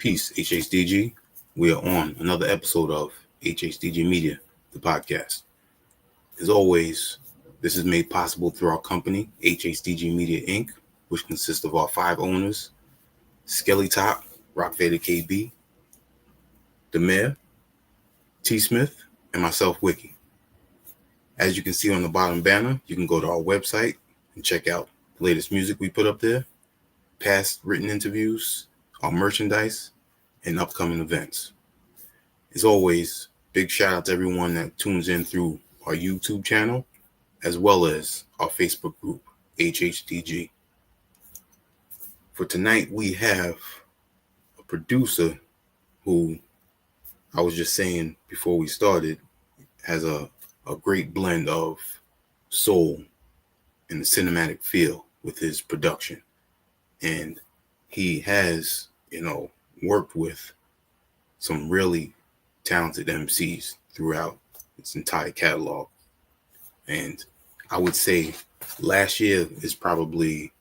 Peace, HHDG. We are on another episode of HHDG Media, the podcast. As always, this is made possible through our company, HHDG Media Inc., which consists of our 5 owners, Skelly Top, Rock Vader KB, The Mayor, T. Smith, and myself, Wiki. As you can see on the bottom banner, you can go to our website and check out the latest music we put up there, past written interviews, our merchandise, and upcoming events. As always, big shout out to everyone that tunes in through our YouTube channel, as well as our Facebook group, HHDG. For tonight, we have a producer who, I was just saying before we started, has a great blend of soul and the cinematic feel with his production. And he has, worked with some really talented MCs throughout its entire catalog. And I would say last year is probably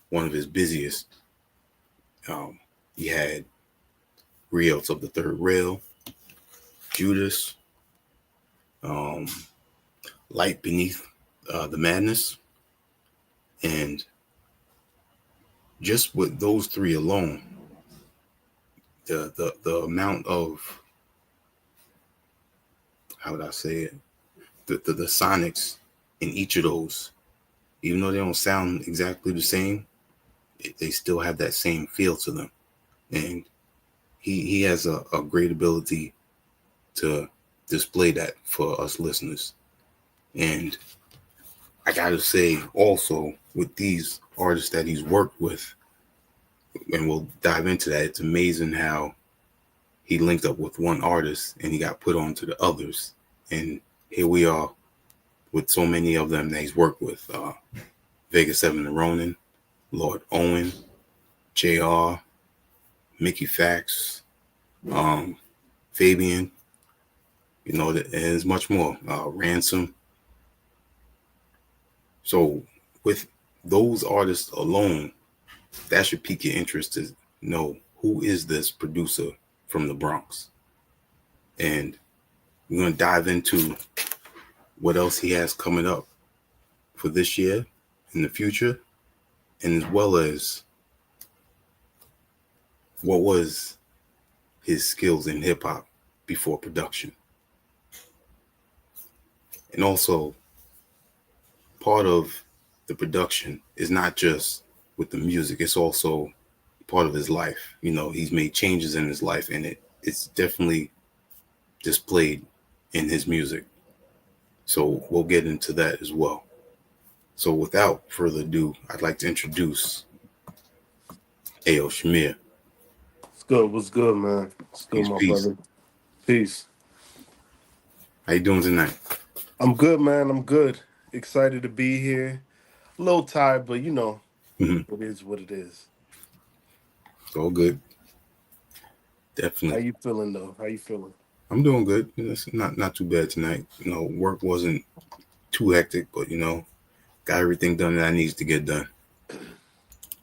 one of his busiest. He had Rios of the Third Rail, Judas, Light Beneath the Madness, and just with those 3 alone, the amount of, how would I say it, the sonics in each of those, even though they don't sound exactly the same, they still have that same feel to them. And he has a great ability to display that for us listeners. And I gotta say also, with these artists that he's worked with, and we'll dive into that, it's amazing how he linked up with one artist and he got put on to the others. And here we are with so many of them that he's worked with. Vegas 7 and Ronin, Lord Owen, JR, Mickey Fax, Fabian, and there's much more. Ransom. So with those artists alone, that should pique your interest to know who is this producer from the Bronx. And we're going to dive into what else he has coming up for this year, in the future, and as well as what was his skills in hip hop before production. And also, part of the production is not just with the music, it's also part of his life. He's made changes in his life, and it's definitely displayed in his music. So we'll get into that as well. So without further ado, I'd like to introduce Ayo Shamir. What's good, man? What's good, my Peace. brother? Peace. How you doing tonight? I'm good, man. I'm good. Excited to be here. A little tired, but Mm-hmm. it is what it is. It's all good. How Definitely. you feeling, though? How you feeling? I'm doing good. It's not too bad tonight. Work wasn't too hectic, but got everything done that I needs to get done.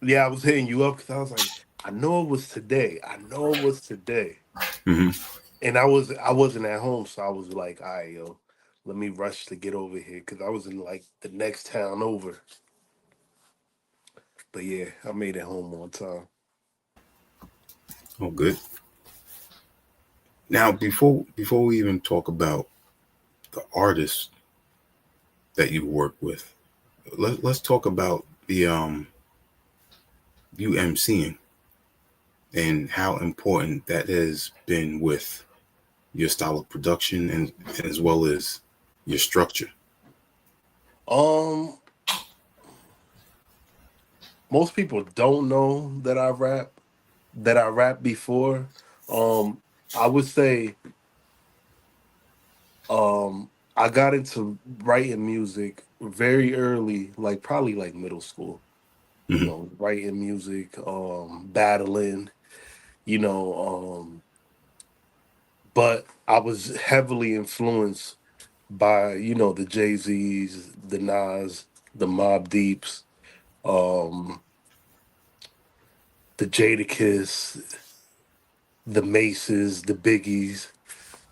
Yeah, I was hitting you up because I was like, I know it was today. Mm-hmm. And I wasn't at home, so I was like, all right, yo, let me rush to get over here because I was in like the next town over. But yeah, I made it home on time. All good. Now, before we even talk about the artists that you work with, let's talk about the you MCing and how important that has been with your style of production and as well as your structure. Most people don't know that I rap before. I would say I got into writing music very early, like probably like middle school. Mm-hmm. Writing music, battling, you know, but I was heavily influenced by, the Jay-Z's, the Nas, the Mobb Deeps, um, the Jadakiss, the Maces, the Biggies.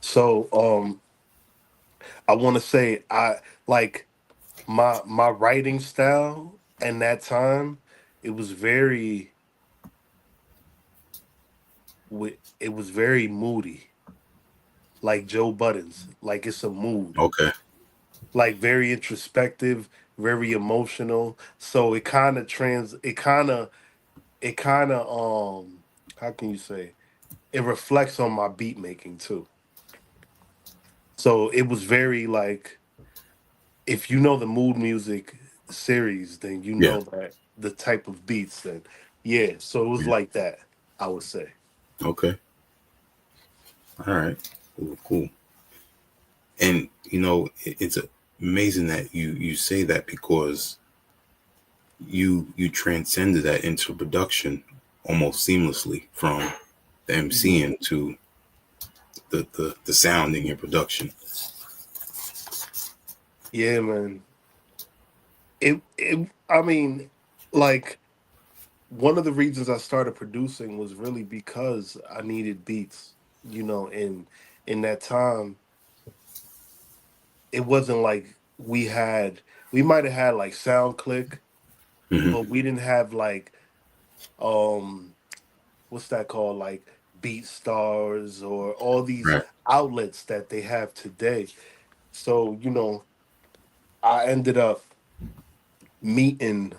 So I want to say I like my writing style and that time it was very it was very moody, like Joe Budden's, like it's a mood, Okay. like very introspective, very emotional. So it kind of how can you say, it reflects on my beat making too. So it was very like, if you know the mood music series, then you Yeah. know that the type of beats. Then yeah, so it was Yeah. like that, I would say. Okay. All right. Cool. Cool. And it's amazing that you say that because you transcended that into production almost seamlessly from the Yeah, MCing to the sounding and production. yeah, man. It I mean, like, one of the reasons I started producing was really because I needed beats. In that time, it wasn't like we might have had like SoundClick, Hmm. but we didn't have like um what's that called, like Beat Stars or all these Right. outlets that they have today. So I ended up meeting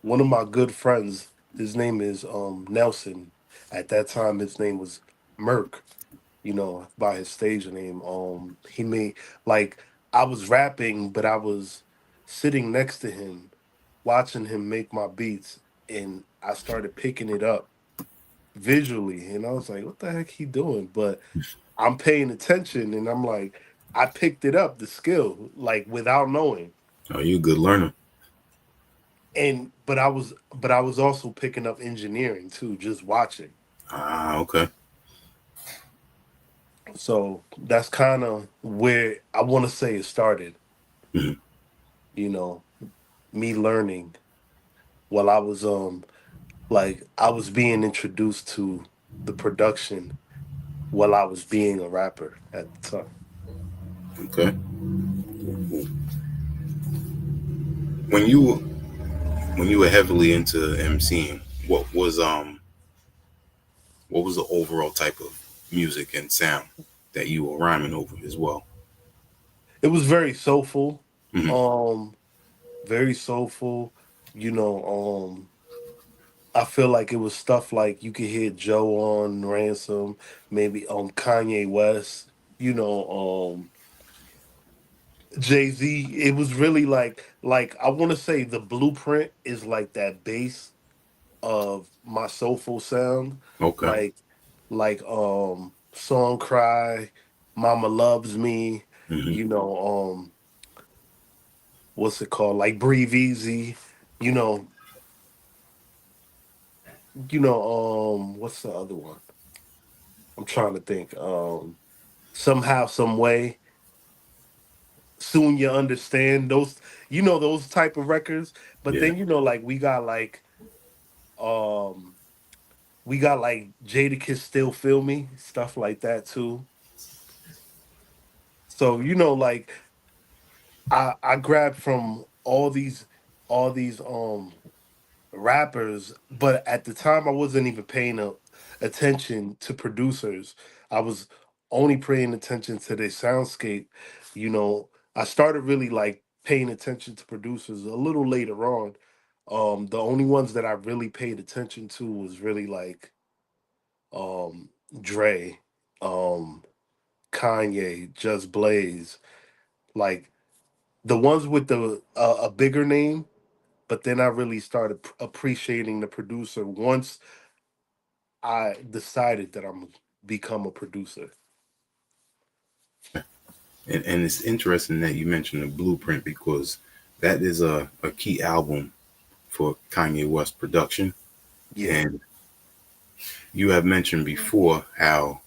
one of my good friends. His name is Nelson. At that time his name was Merk, by his stage name. He made, like, I was rapping, but I was sitting next to him watching him make my beats, and I started picking it up visually, and I was like, what the heck he doing? But I'm paying attention, and I'm like, I picked it up, the skill, like, without knowing. Oh, you a good learner. And but I was also picking up engineering too, just watching. Ah, okay. So that's kind of where I want to say it started, Hmm. you know, me learning while I was like, I was being introduced to the production while I was being a rapper at the time. Okay. When you were heavily into MCing, what was the overall type of music and sound that you were rhyming over as well? It was very soulful, Hmm. um, very soulful. You know, I feel like it was stuff like you could hear Joe on Ransom, maybe Kanye West, Jay-Z. It was really like I want to say the blueprint is like that bass of my soulful sound, Okay. like Song Cry, Mama Loves Me, Hmm. you know, what's it called? Like Breathe Easy, you know, what's the other one? I'm trying to think. Somehow, some way, soon you understand those, those type of records. But Yeah. then like um we got like Jadakiss Still Feel Me, stuff like that too. So like I grabbed from all these rappers, but at the time I wasn't even paying attention to producers. I was only paying attention to their soundscape. I started really like paying attention to producers a little later on. The only ones that I really paid attention to was really like Dre, um, Kanye, Just Blaze, like the ones with the a bigger name. But then I really started appreciating the producer once I decided that I'm become a producer. And it's interesting that you mentioned the Blueprint because that is a key album for Kanye West production. Yeah, And you have mentioned before how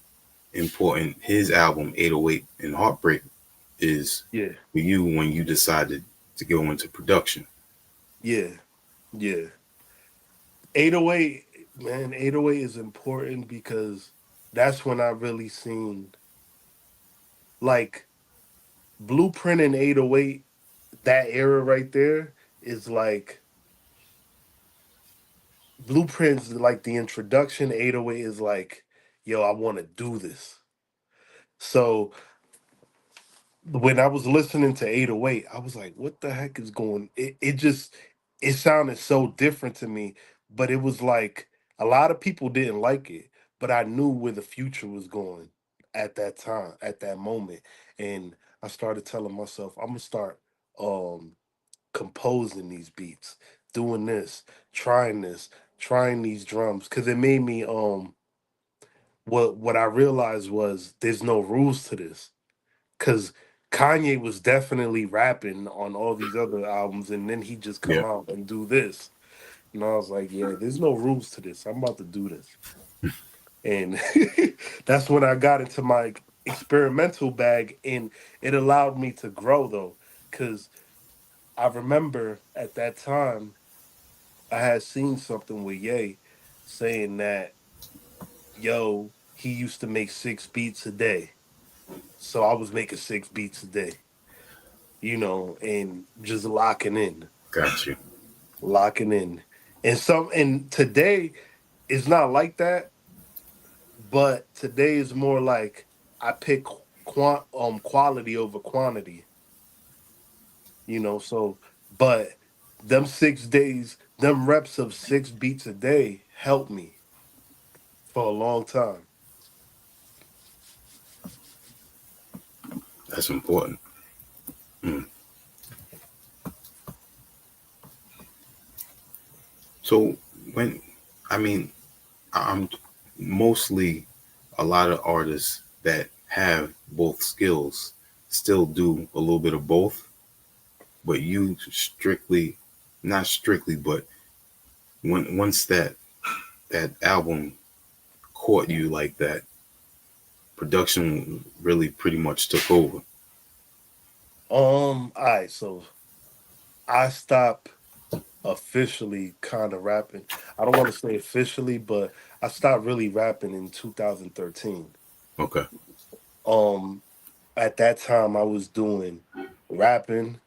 important his album 808 and Heartbreak is yeah, for you when you decided to go into production. yeah, yeah. 808. Man, 808 is important because that's when I really seen like Blueprint and 808, that era right there is like Blueprint's like the introduction. 808 is like, yo, I want to do this. So when I was listening to 808, I was like, what the heck is going it just it sounded so different to me, but it was like a lot of people didn't like it, but I knew where the future was going at that time, at that moment. And I started telling myself, I'm gonna start um composing these beats, doing this, trying these drums. Cause it made me what I realized was there's no rules to this, because Kanye was definitely rapping on all these other albums, and then he just Yeah, come out and do this. And I was like, yeah, there's no rules to this. I'm about to do this, and that's when I got into my experimental bag, and it allowed me to grow though, because I remember at that time I had seen something with Ye saying that yo he used to make 6 beats a day, so I was making 6 beats a day, and just got you. locking in. And today is not like that, but today is more like I pick quality over quantity, so but them 6 days, them reps of 6 beats a day helped me for a long time. That's important. Mm. So when, I mean, I'm mostly a lot of artists that have both skills still do a little bit of both, but you strictly, not strictly, but once that album caught you like that, production really pretty much took over. All right, so I stopped officially kind of rapping. I don't want to say officially, but I stopped really rapping in 2013. Okay. Um, at that time, I was doing rapping.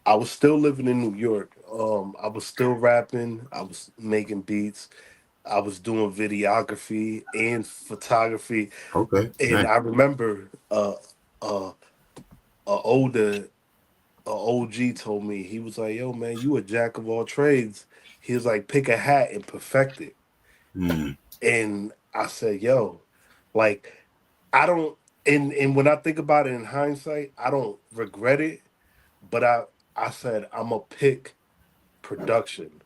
I was still living in New York. I was still rapping. I was making beats. I was doing videography and photography. Okay. And Nice. I remember uh, older a OG told me, he was like, "Yo, man, you a jack of all trades." He was like, "Pick a hat and perfect it." Mm, And I said, "Yo, like, I don't." And when I think about it in hindsight, I don't regret it. But I said I'm gonna pick production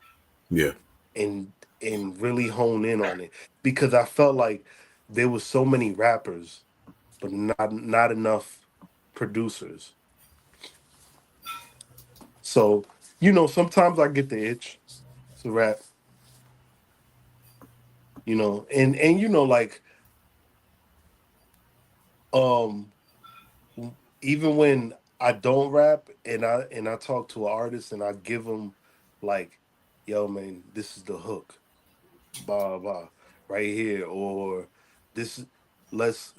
yeah. and and really hone in on it, because I felt like there was so many rappers, but not enough producers. So sometimes I get the itch to rap, and like um even when I don't rap and I talk to an artist and I give them like, yo man, this is the hook, blah blah, right here, or this, let's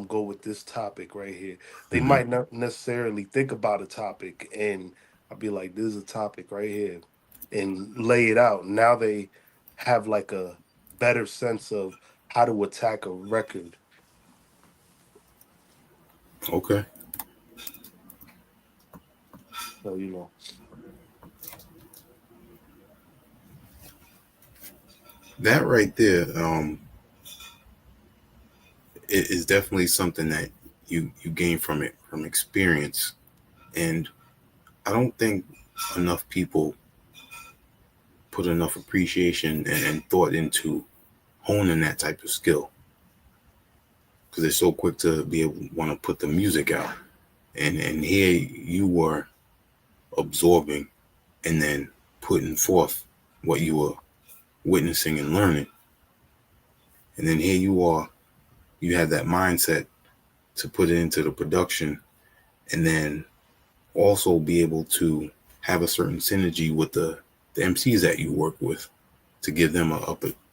go with this topic right here. They Hmm. might not necessarily think about a topic, and I'll be like, this is a topic right here, and lay it out. Now they have like a better sense of how to attack a record. Okay. So That right there, is definitely something that you gain from it, from experience. And I don't think enough people put enough appreciation and thought into honing that type of skill, because they're so quick to be able to want to put the music out. And here you were absorbing and then putting forth what you were witnessing and learning. And then here you are, you have that mindset to put it into the production, and then also be able to have a certain synergy with the MCs that you work with to give them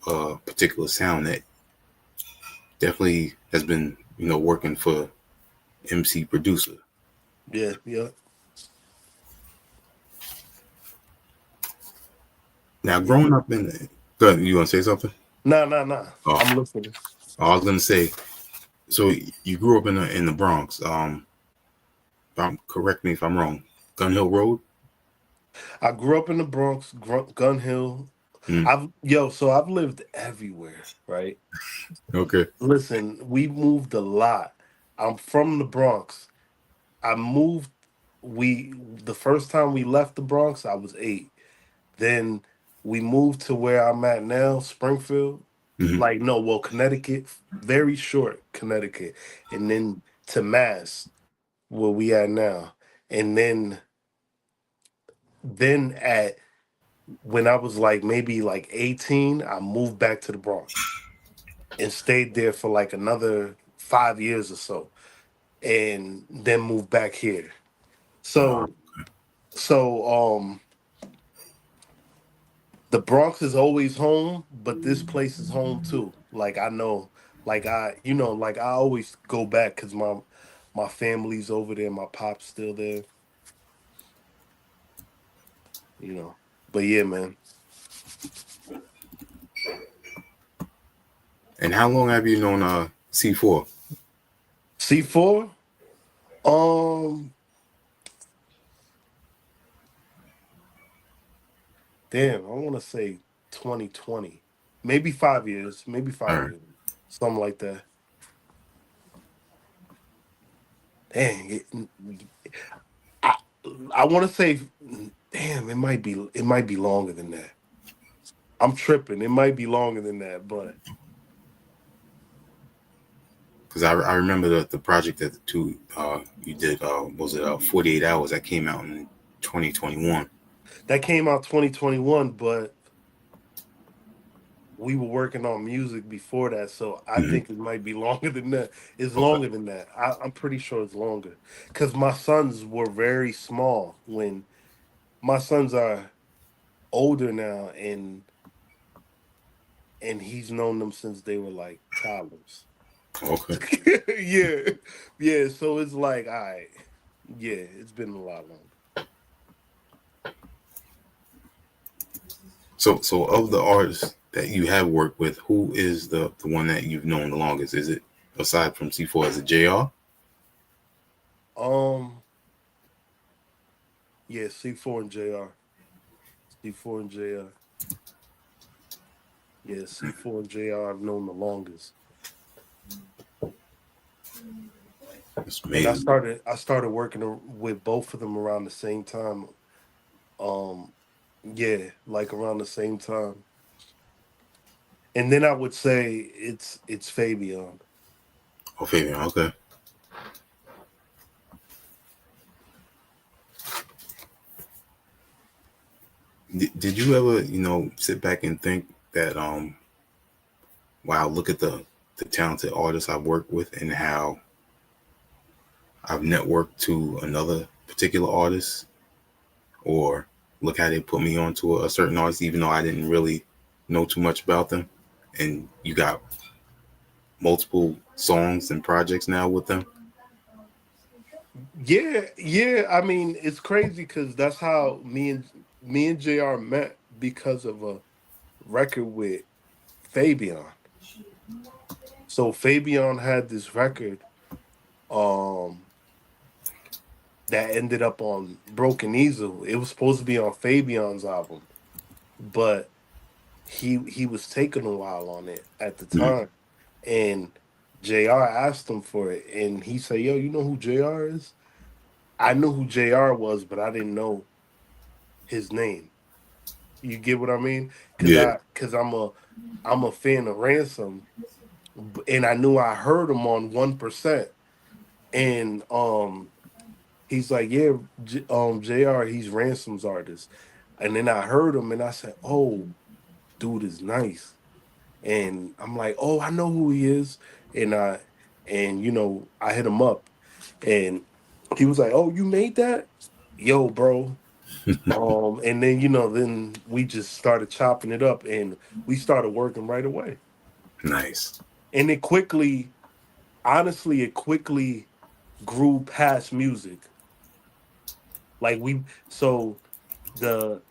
a particular sound that definitely has been, working for MC producer. Yeah, yeah, Now, yeah. growing up go ahead, you want to say something? Nah, nah, nah. Oh, I'm listening. I was gonna say. So you grew up in the Bronx. Correct me if I'm wrong. Gun Hill Road. I grew up in the Bronx, Gun Hill. Mm, So I've lived everywhere, right? okay. Listen, we moved a lot. I'm from the Bronx. I moved. We the first time we left the Bronx, I was 8. Then we moved to where I'm at now, Springfield. Hmm. Like no, well, Connecticut, very short Connecticut, and then to Mass, where we at now, and then at when I was like maybe like 18, I moved back to the Bronx and stayed there for like another 5 years or so, and then moved back here. Uh, So the Bronx is always home, but this place is home too. Like I know, like I always go back because my family's over there, my pop's still there, you know. But yeah, man. and how long have you known C4? C4, um, damn, I want to say 2020, maybe 5 years, maybe All five right, years, something like that. Dang, I I want to say, damn, it might be longer than that. I'm tripping. It might be longer than that, but because I remember the project that the two you did was it 48 hours that came out in 2021. that came out 2021. But we were working on music before that, so I Hmm. think it might be longer than that. It's Okay. longer than that. I'm pretty sure it's longer because my sons were very small when my sons are older now, and he's known them since they were like toddlers. Okay. Yeah, yeah. So it's like, all right, yeah, it's been a lot longer. So of the artists that you have worked with, who is the one that you've known the longest? Is it aside from C4? Is it JR? Um, yeah, C4 and JR, C4 and JR. Yeah, C4 and JR I've known the longest. It's And I amazing. started working with both of them around the same time. Um, yeah, like around the same time. And then I would say it's Fabian. Oh, Fabian. Okay. Did you ever, sit back and think that, wow, look at the talented artists I've worked with and how I've networked to another particular artist, or look how they put me onto a certain artist, even though I didn't really know too much about them, and you got multiple songs and projects now with them. Yeah, yeah. I mean, it's crazy because that's how me and JR met because of a record with Fabian. So Fabian had this record um that ended up on Broken Easel. It was supposed to be on Fabian's album, but he was taking a while on it at the Mm. time, and Jr. asked him for it, and he said, "Yo, you know who Jr. is?" I knew who Jr. was, but I didn't know his name. You get what I mean? Cause Yeah, I'm a fan of Ransom, and I knew I heard him on 1%, and he's like, yeah, Jr. He's Ransom's artist, and then I heard him, and I said, oh, dude is nice. And I'm like, oh, I know who he is. And I hit him up, and he was like, oh, you made that? Yo, bro. And then then we just started chopping it up, and we started working right away. Nice. And it quickly, honestly, it quickly grew past music. Like so the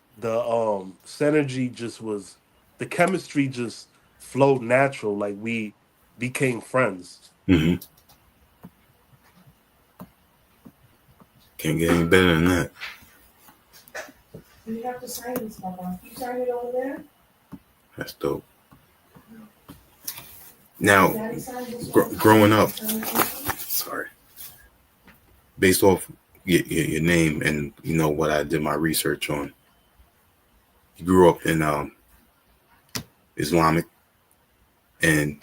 synergy just was, the chemistry just flowed natural. Like we became friends. Hmm. Can't get any better than that. You have to sign this, Papa. You sign it over there? That's dope. Now, Daddy sign this one? growing up, Sign this one? sorry, based off your name and what I did my research on, you grew up in Islamic, and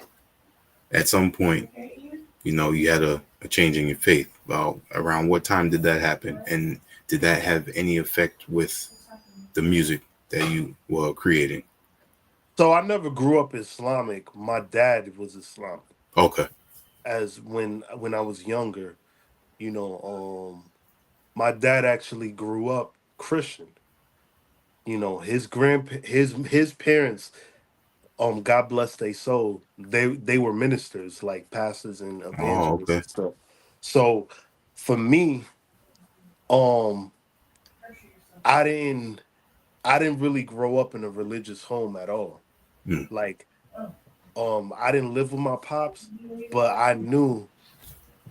at some point, Okay, Ian? you had a change in your faith. Well, around what time did that happen, and did that have any effect with What's happening? the music that you were creating? So I never grew up Islamic. My dad was Islamic. Okay. As when I was younger, my dad actually grew up Christian. His parents, God bless their soul, they were ministers, like pastors and Oh, evangelists okay. and stuff. So for me, um, Pressure yourself. I didn't I didn't really grow up in a religious home at all. Mm, Like, Oh, I didn't live with my pops, you don't even but know? I knew,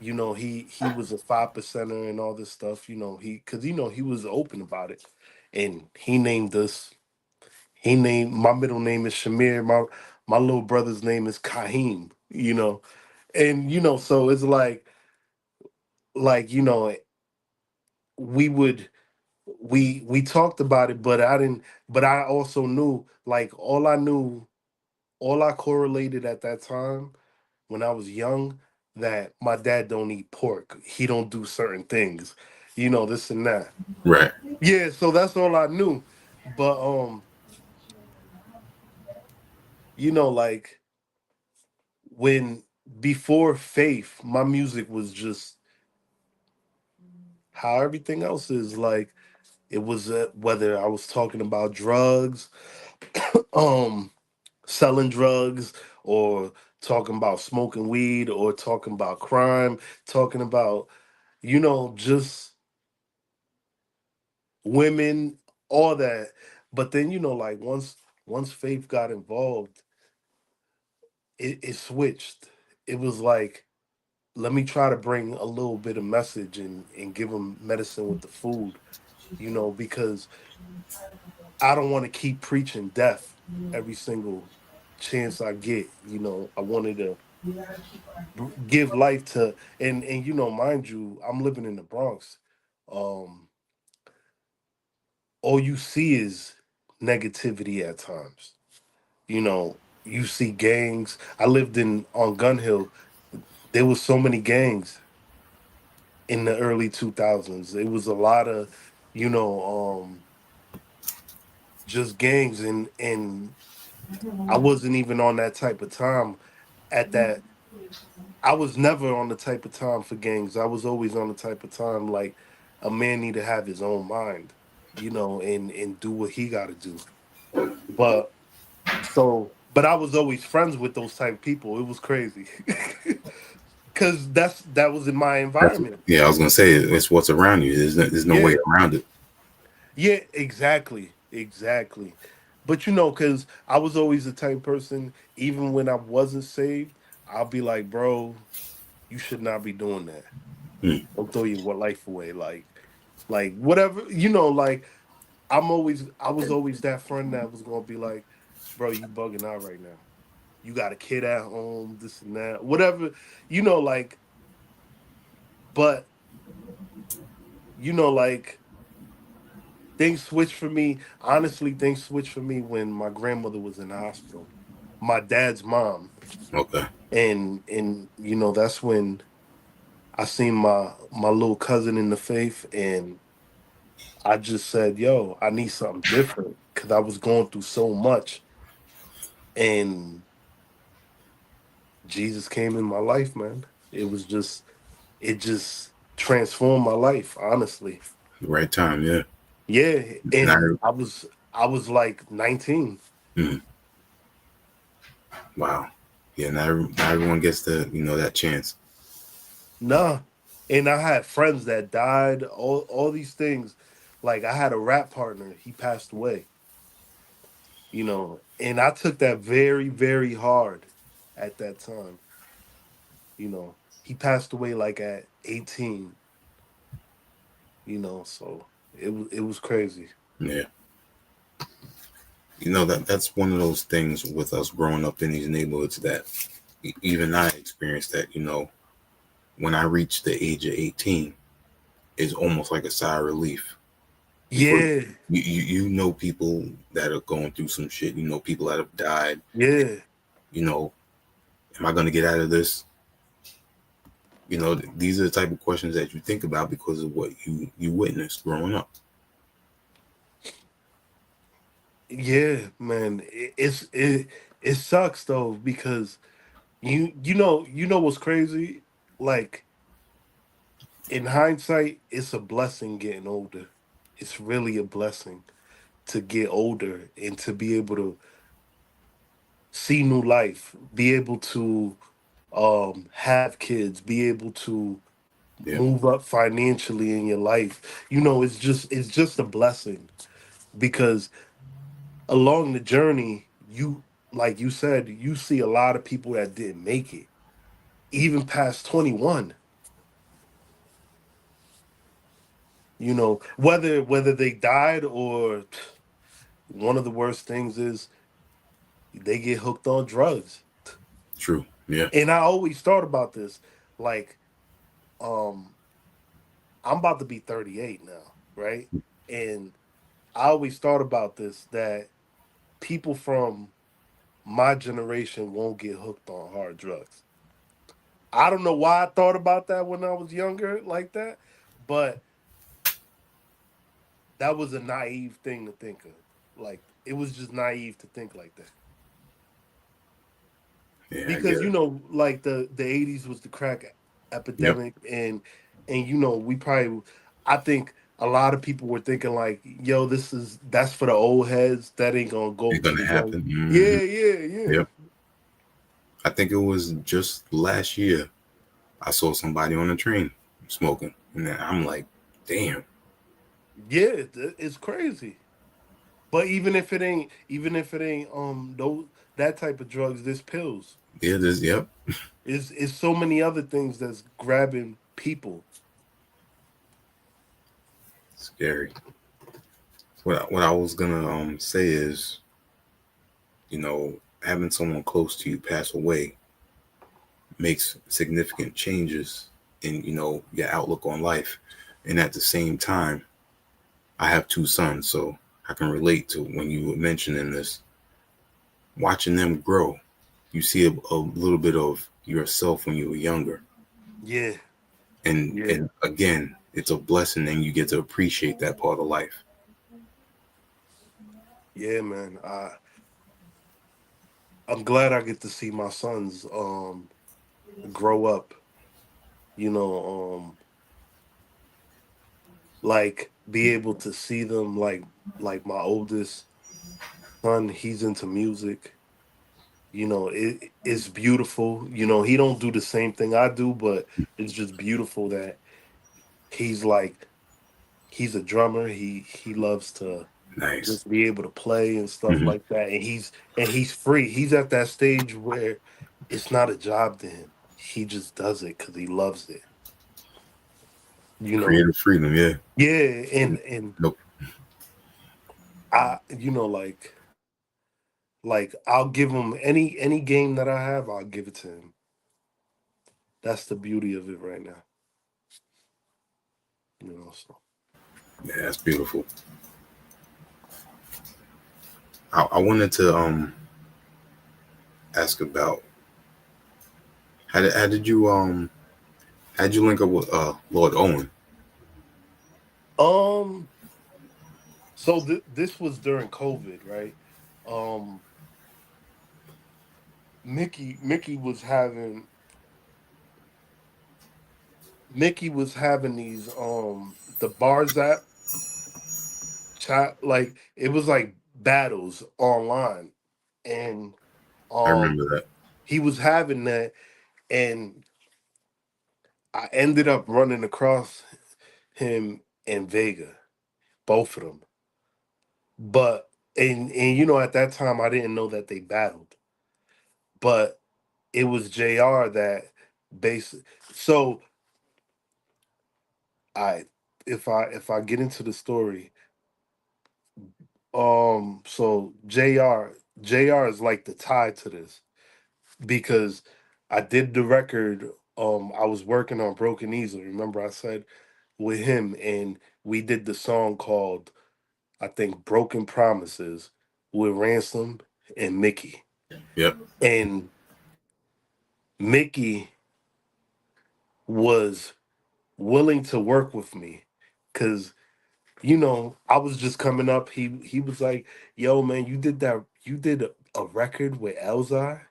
he was a 5%er and all this stuff. Because he was open about it, and he named us. He named my middle name is Shamir. My little brother's name is Kahim. And so it's like we would we talked about it, but I didn't. But I also knew, like, all I correlated at that time when I was young, that my dad don't eat pork. He don't do certain things, this and that. right. Yeah, so that's all I knew. But like, when before faith, my music was just how everything else is. Like, it was, whether I was talking about drugs, um, selling drugs, or talking about smoking weed, or talking about crime, talking about, just women, all that. But then, like, once faith got involved, it switched. It was like, let me try to bring a little bit of message, and give them medicine with the food, because I don't want to keep preaching death every single chance I get. I wanted to You gotta keep on. give life to, and mind you, I'm living in the Bronx. Um, all you see is negativity at times. You see gangs. I lived in on Gun Hill. There was so many gangs in the early 2000s. It was a lot of, you know, just gangs, and I wasn't even on that type of time at that. I was never on the type of time for gangs. I was always on the type of time, like, a man need to have his own mind, and do what he got to do. But but I was always friends with those type of people. It was crazy. Cause that was in my That's environment. yeah. I was gonna say it's what's around you. There's no way Yeah. around it. Yeah, exactly. Exactly. But cause I was always the type of person, even when I wasn't saved, I'll be like, bro, you should not be doing that. Mm, Don't throw your life away. Like whatever, like, I was always that friend that was gonna be like, bro, you bugging out right now. You got a kid at home, this and that, whatever, like, but like, things switched for me. Honestly, things switched for me when my grandmother was in the hospital. My dad's mom. okay. And that's when I seen my little cousin in the faith, and I just said, yo, I need something different, because I was going through so much, and Jesus came in my life, man. It just transformed my life, honestly. Right time. Yeah. Yeah, And I, and I was like 19. mm, wow, yeah, not everyone gets the that chance. Nah. And I had friends that died, all these things. Like I had a rap partner, he passed away, and I took that very, very hard at that time. He passed away like at 18, so it was crazy. Yeah, that's one of those things with us growing up in these neighborhoods that even I experienced that. When I reached the age of 18, it's almost like a sigh of relief because Yeah, you know people that are going through some shit. People that have died. yeah, You know, am I going to get out of this? These are the type of questions that you think about because of what you witnessed growing up. yeah, man. It sucks though because you know what's crazy? Like in hindsight, it's a blessing getting older. It's really a blessing to get older and to be able to see new life, be able to have kids, be able to Yeah, move up financially in your life. It's just a blessing because along the journey, like you said, you see a lot of people that didn't make it, even past 21. Whether they died or one of the worst things is they get hooked on drugs. true. Yeah, And I always thought about this, like, um, I'm about to be 38 now, right? And I always thought about this that people from my generation won't get hooked on hard drugs. I don't know why I thought about that when I was younger like that, but that was a naive thing to think of. Like it was just naive to think like that. yeah, I get Because it. like the 80s was the crack Yep, epidemic, and we probably, I think a lot of people were thinking like, yo, that's for the old heads, that ain't gonna go it's to gonna the young. happen. Yeah, yeah, yeah. Yep. I think it was just last year I saw somebody on the train smoking, and then I'm like, damn. Yeah, it's crazy. But even if it ain't those that type of drugs, there's pills. Yeah, this. Yep, Is so many other things that's grabbing people. scary. What I was gonna say is, having someone close to you pass away makes significant changes in your outlook on life, and at the same time, I have two sons, so I can relate to when you were mentioning this. Watching them grow, you see a little bit of yourself when you were younger, Yeah, and yeah, again, it's a blessing, and you get to appreciate that part of life. yeah, man. I'm glad I get to see my sons grow up, like be able to see them like my oldest son, he's into music. It's beautiful. He don't do the same thing I do, but it's just beautiful that he's like he's a drummer. He loves to Nice. just be able to play and stuff Hmm. like that. And he's free. He's at that stage where it's not a job to him. He just does it because he loves it. You know, Creative freedom, yeah. yeah. And Nope. I, like I'll give him any game that I have. I'll give it to him. That's the beauty of it right now. So Yeah, that's beautiful. I wanted to ask about how did you link up with Lord Owen? um, so this was during COVID, right? Um, Mickey was having these the bars app. chat, like it was like battles online, and I um remember that. he was having that, and I ended up running across him and Vega, both of them. But and at that time I didn't know that they battled, but it was JR that base. So I if I get into the story, so JR is like the tie to this because I did the record. I was working on Broken Easel. Remember I said with him, and we did the song called, I think, Broken Promises with Ransom and Mickey. Yep. And Mickey was willing to work with me because I was just coming up. He was like, "Yo, man, you did a record with Elzai,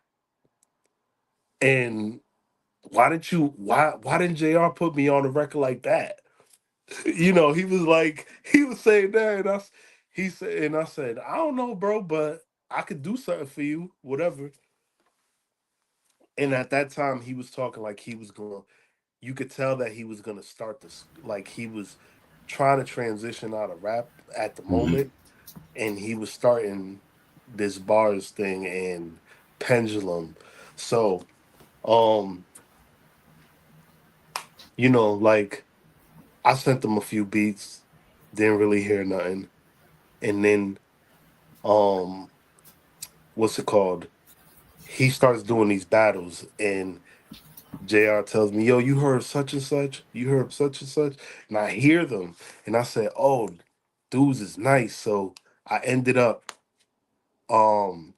and why didn't JR put me on a record like that?" He was saying that, and he said, and I said, "I don't know, bro, but I could do something for you, whatever." And at that time, he was talking like he was gonna. You could tell that he was gonna start this, like he was trying to transition out of rap at the Hmm. moment, and he was starting this bars thing and pendulum. So, um, like I sent him a few beats, didn't really hear nothing, and then um, what's it called? He starts doing these battles, and JR tells me, "Yo, you heard such and such, you heard such and such," and I hear them, and I said, "Oh, dudes is nice." So I ended up um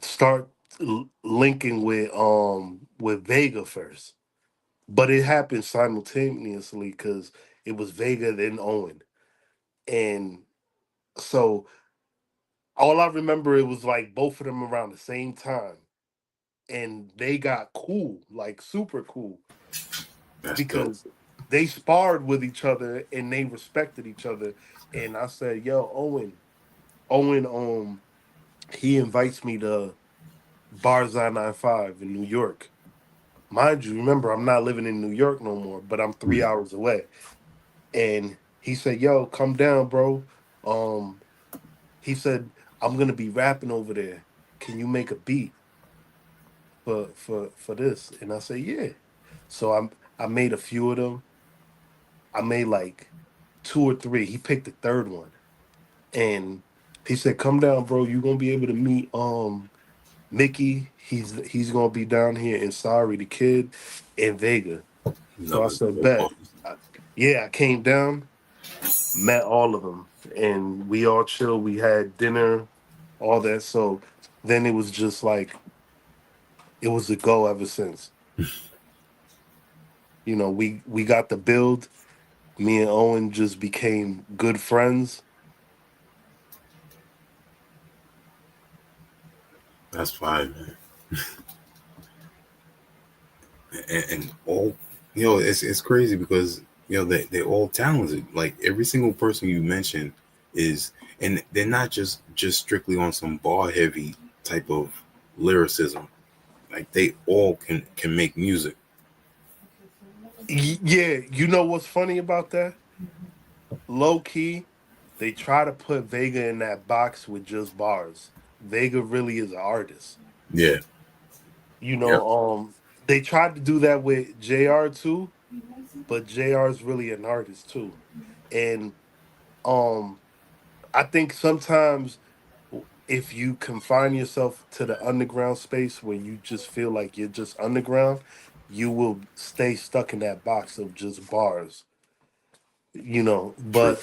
start linking with Vega first, but it happened simultaneously because it was Vega then Owen, and so all I remember, it was like both of them around the same time, and they got cool, like super cool, That's dope. because they sparred with each other and they respected each other. And I said, "Yo, Owen, he invites me to Barzai 95 in New York. Mind you, remember, I'm not living in New York no more, but I'm 3 hours away." And he said, "Yo, come down, bro." Um, he said, "I'm gonna be rapping over there. Can you make a beat for this?" And I said, "Yeah." So I made a few of them. I made like two or three. He picked the third one, and he said, "Come down, bro. You're gonna be able to meet Mickey. He's gonna be down here in Sorry the Kid and Vega." So I Another said, dope "Bet." artist. Yeah, I came down, met all of them, and we all chilled. We had dinner, all that. So then it was just like it was a go ever since. We got the build. Me and Owen just became good friends. That's fine, man. And all, it's crazy because they're all talented. Like every single person you mentioned is, and they're not just strictly on some bar heavy type of lyricism. Like they all can make music. Yeah, you know what's funny about that? Low key, they try to put Vega in that box with just bars. Vega really is an artist. Yeah. You Yep. know, they tried to do that with JR too, but JR is really an artist too. And um I think sometimes if you confine yourself to the underground space where you just feel like you're just underground, you will stay stuck in that box of just bars. True.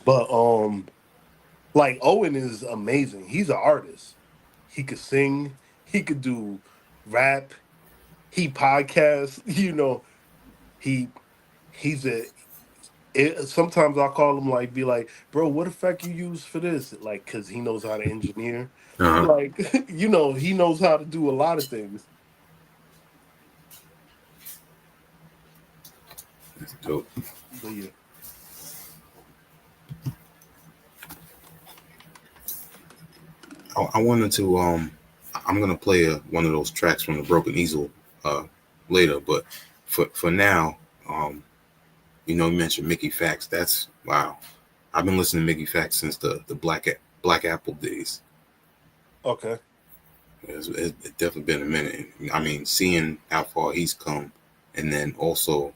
But like Owen is amazing. He's an artist. He could sing, he could do rap, he podcasts, he he's sometimes I'll call him, like, be like, "Bro, what effect you use for this?" Like, cause he knows how to engineer. Uh huh. Like, he knows how to do a lot of things. That's dope. But yeah. I wanted to I'm gonna play one of those tracks from the Broken Easel later, but for now, you mentioned Mickey Fax. That's wow. I've been listening to Mickey Fax since the Black Apple days. Okay. It's definitely been a minute. I mean, seeing how far he's come, and then also,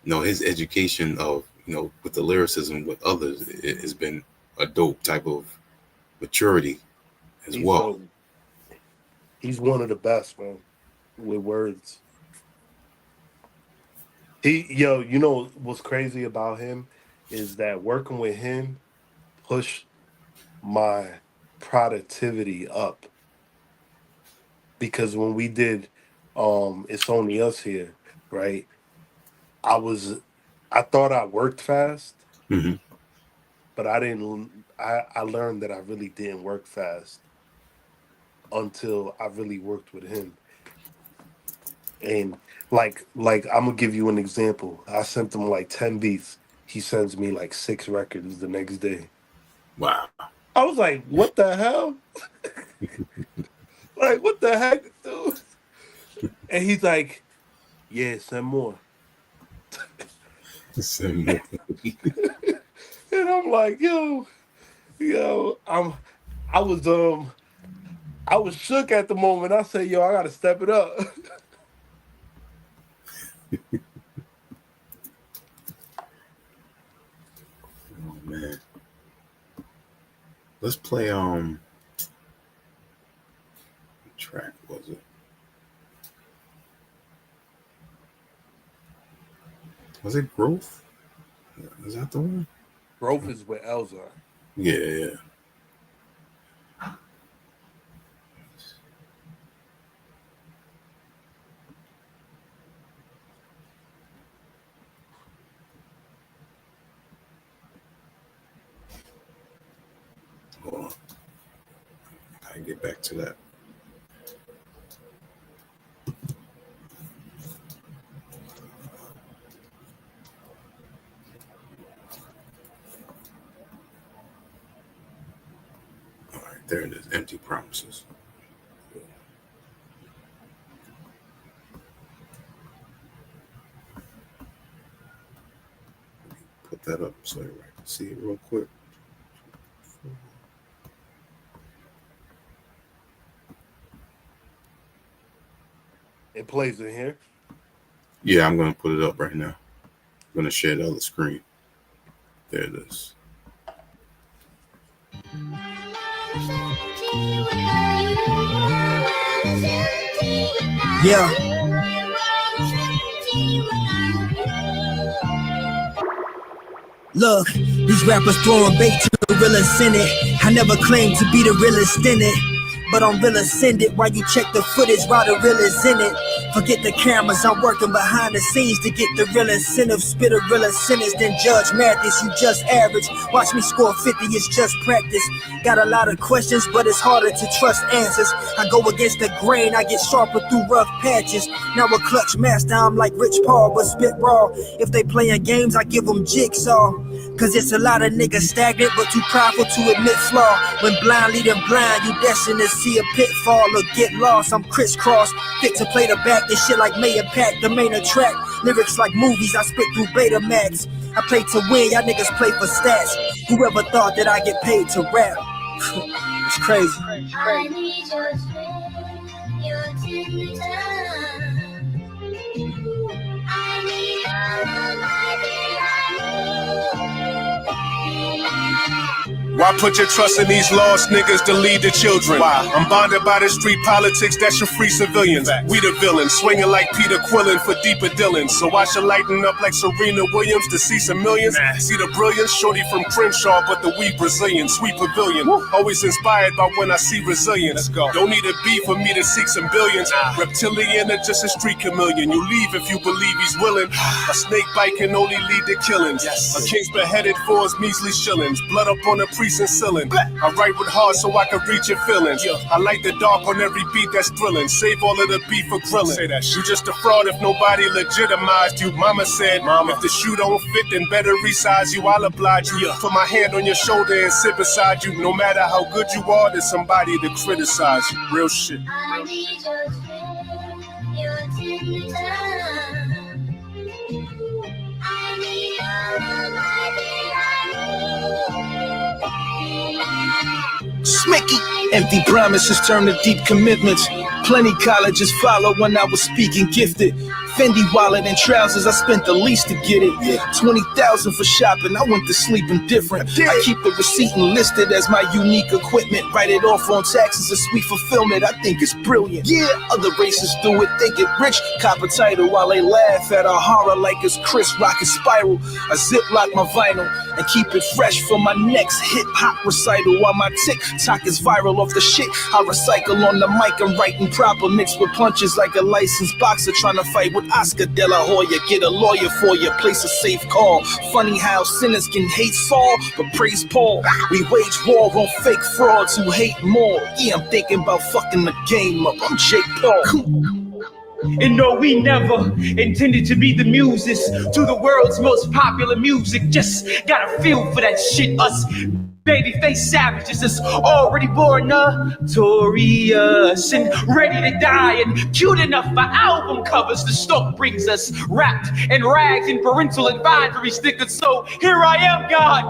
his education of with the lyricism with others, it has been a dope type of maturity as well. He's one of the best, man, with words. What's crazy about him is that working with him pushed my productivity up. Because when we did It's Only Us Here, right? I thought I worked fast, Mm-hmm. but I didn't. I learned that I really didn't work fast until I really worked with him. And like I'm gonna give you an example. I sent him like 10 beats. He sends me like 6 records the next day. Wow. I was like, what the hell? Like, what the heck, dude? And he's like, yeah, send more. Send more. And I'm like, yo, I was shook at the moment. I said, yo, I gotta step it up. Oh man. Let's play what track was it? Was it Growth? Is that the one? Growth is with Elzar. Yeah. Hold on. I get back to that. All right, there it is. Empty Promises. Put that up so everybody can see it real quick. It plays in here. Yeah, I'm going to put it up right now. I'm going to share the other screen. There it is. Yeah. Look, these rappers throwing bait to the realest in it. I never claimed to be the realest in it, but I'm real ascended. While you check the footage, while the real is in it. Forget the cameras, I'm working behind the scenes to get the real incentive. Spit a real sentence, then judge Mathis. You just average. Watch me score 50, it's just practice. Got a lot of questions, but it's harder to trust answers. I go against the grain, I get sharper through rough patches. Now a clutch master, I'm like Rich Paul, but spit raw. If they playing games, I give them jigsaw. Cause it's a lot of niggas stagnant, but too prideful to admit flaw. When blind leading blind, you destined to see a pitfall or get lost. I'm crisscross, fit to play the back. This shit like Mayor Pack, the main attract. Lyrics like movies, I spit through Betamax. I play to win, y'all niggas play for stats. Whoever thought that I get paid to rap? It's crazy. I need your strength, your tender touch. I need all of my Why put your trust in these lost niggas to lead the children? Why? I'm bonded by the street politics that should free civilians. We the villains, swinging like Peter Quillen for deeper Dylan. So I should lighten up like Serena Williams to see some millions. See the brilliance, shorty from Crenshaw, but the we Brazilian, sweet pavilion. Always inspired by when I see resilience. Don't need a beat for me to seek some billions. Reptilian or just a street chameleon. You leave if you believe he's willing. A snake bite can only lead to killings. A king's beheaded for his measly shillings. Blood up on the creasing ceiling. I write with heart so I can reach your feelings. I light the dark on every beat that's thrilling. Save all of the beef for grilling. Say that you just a fraud if nobody legitimized you. Mama said, if the shoe don't fit, then better resize you. I'll oblige you. Put my hand on your shoulder and sit beside you. No matter how good you are, there's somebody to criticize you. Real shit. I need your strength, your tender touch. I need all of my Smicky. Empty promises turn to deep commitments. Plenty colleges follow when I was speaking gifted. Fendi wallet and trousers, I spent the least to get it. 20,000 for shopping, I went to sleep indifferent. I keep the receipt enlisted as my unique equipment. Write it off on taxes, a sweet fulfillment, I think it's brilliant. Yeah, other races do it, they get rich. Cop a title while they laugh at our horror like it's Chris Rocket Spiral. I ziplock my vinyl and keep it fresh for my next hip-hop recital. While my TikTok is viral off the shit I recycle on the mic. I'm writing proper mixed with punches like a licensed boxer trying to fight with Oscar De La Hoya. Get a lawyer for you, place a safe call. Funny how sinners can hate Saul, but praise Paul. We wage war on fake frauds who hate more. Yeah, I'm thinking about fucking the game up. I'm Jake Paul. And no, we never intended to be the muses to the world's most popular music. Just got a feel for that shit. Us babyface savages is already born notorious and ready to die and cute enough for album covers. The stalk brings us wrapped in rags and parental advisory stickers. So here I am, God,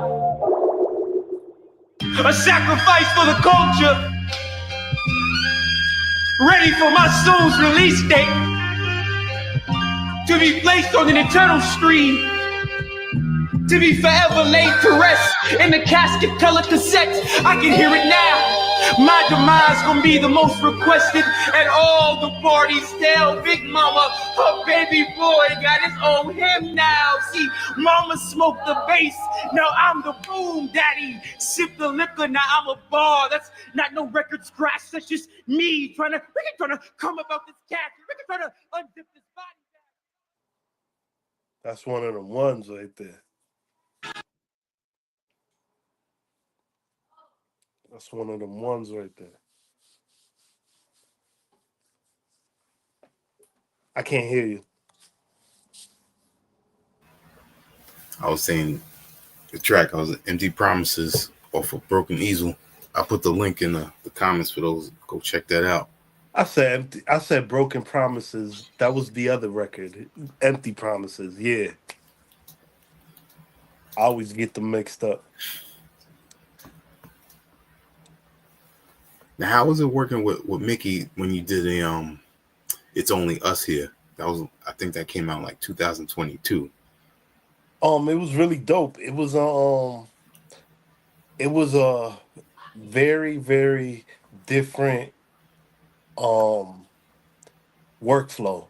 a sacrifice for the culture, ready for my soul's release date, to be placed on an eternal screen, to be forever laid to rest in the casket color cassette. I can hear it now. My demise gonna be the most requested at all the parties. Tell Big Mama her baby boy got his own hymn now. See, Mama smoked the bass, now I'm the boom daddy. Sip the liquor, now I'm a bar. That's not no record scratch. That's just me trying to come about this cat. Trying to unzip this body. That's one of them ones right there. That's one of them ones right there. I can't hear you. I was saying the track, I was Empty Promises off of Broken Easel. I put the link in the comments for those. Go check that out. I said Broken Promises. That was the other record. Empty Promises, yeah. I always get them mixed up. Now, how was it working with Mickey when you did the It's Only Us Here? That was, I think that came out like 2022. It was really dope. It was a very, very different workflow,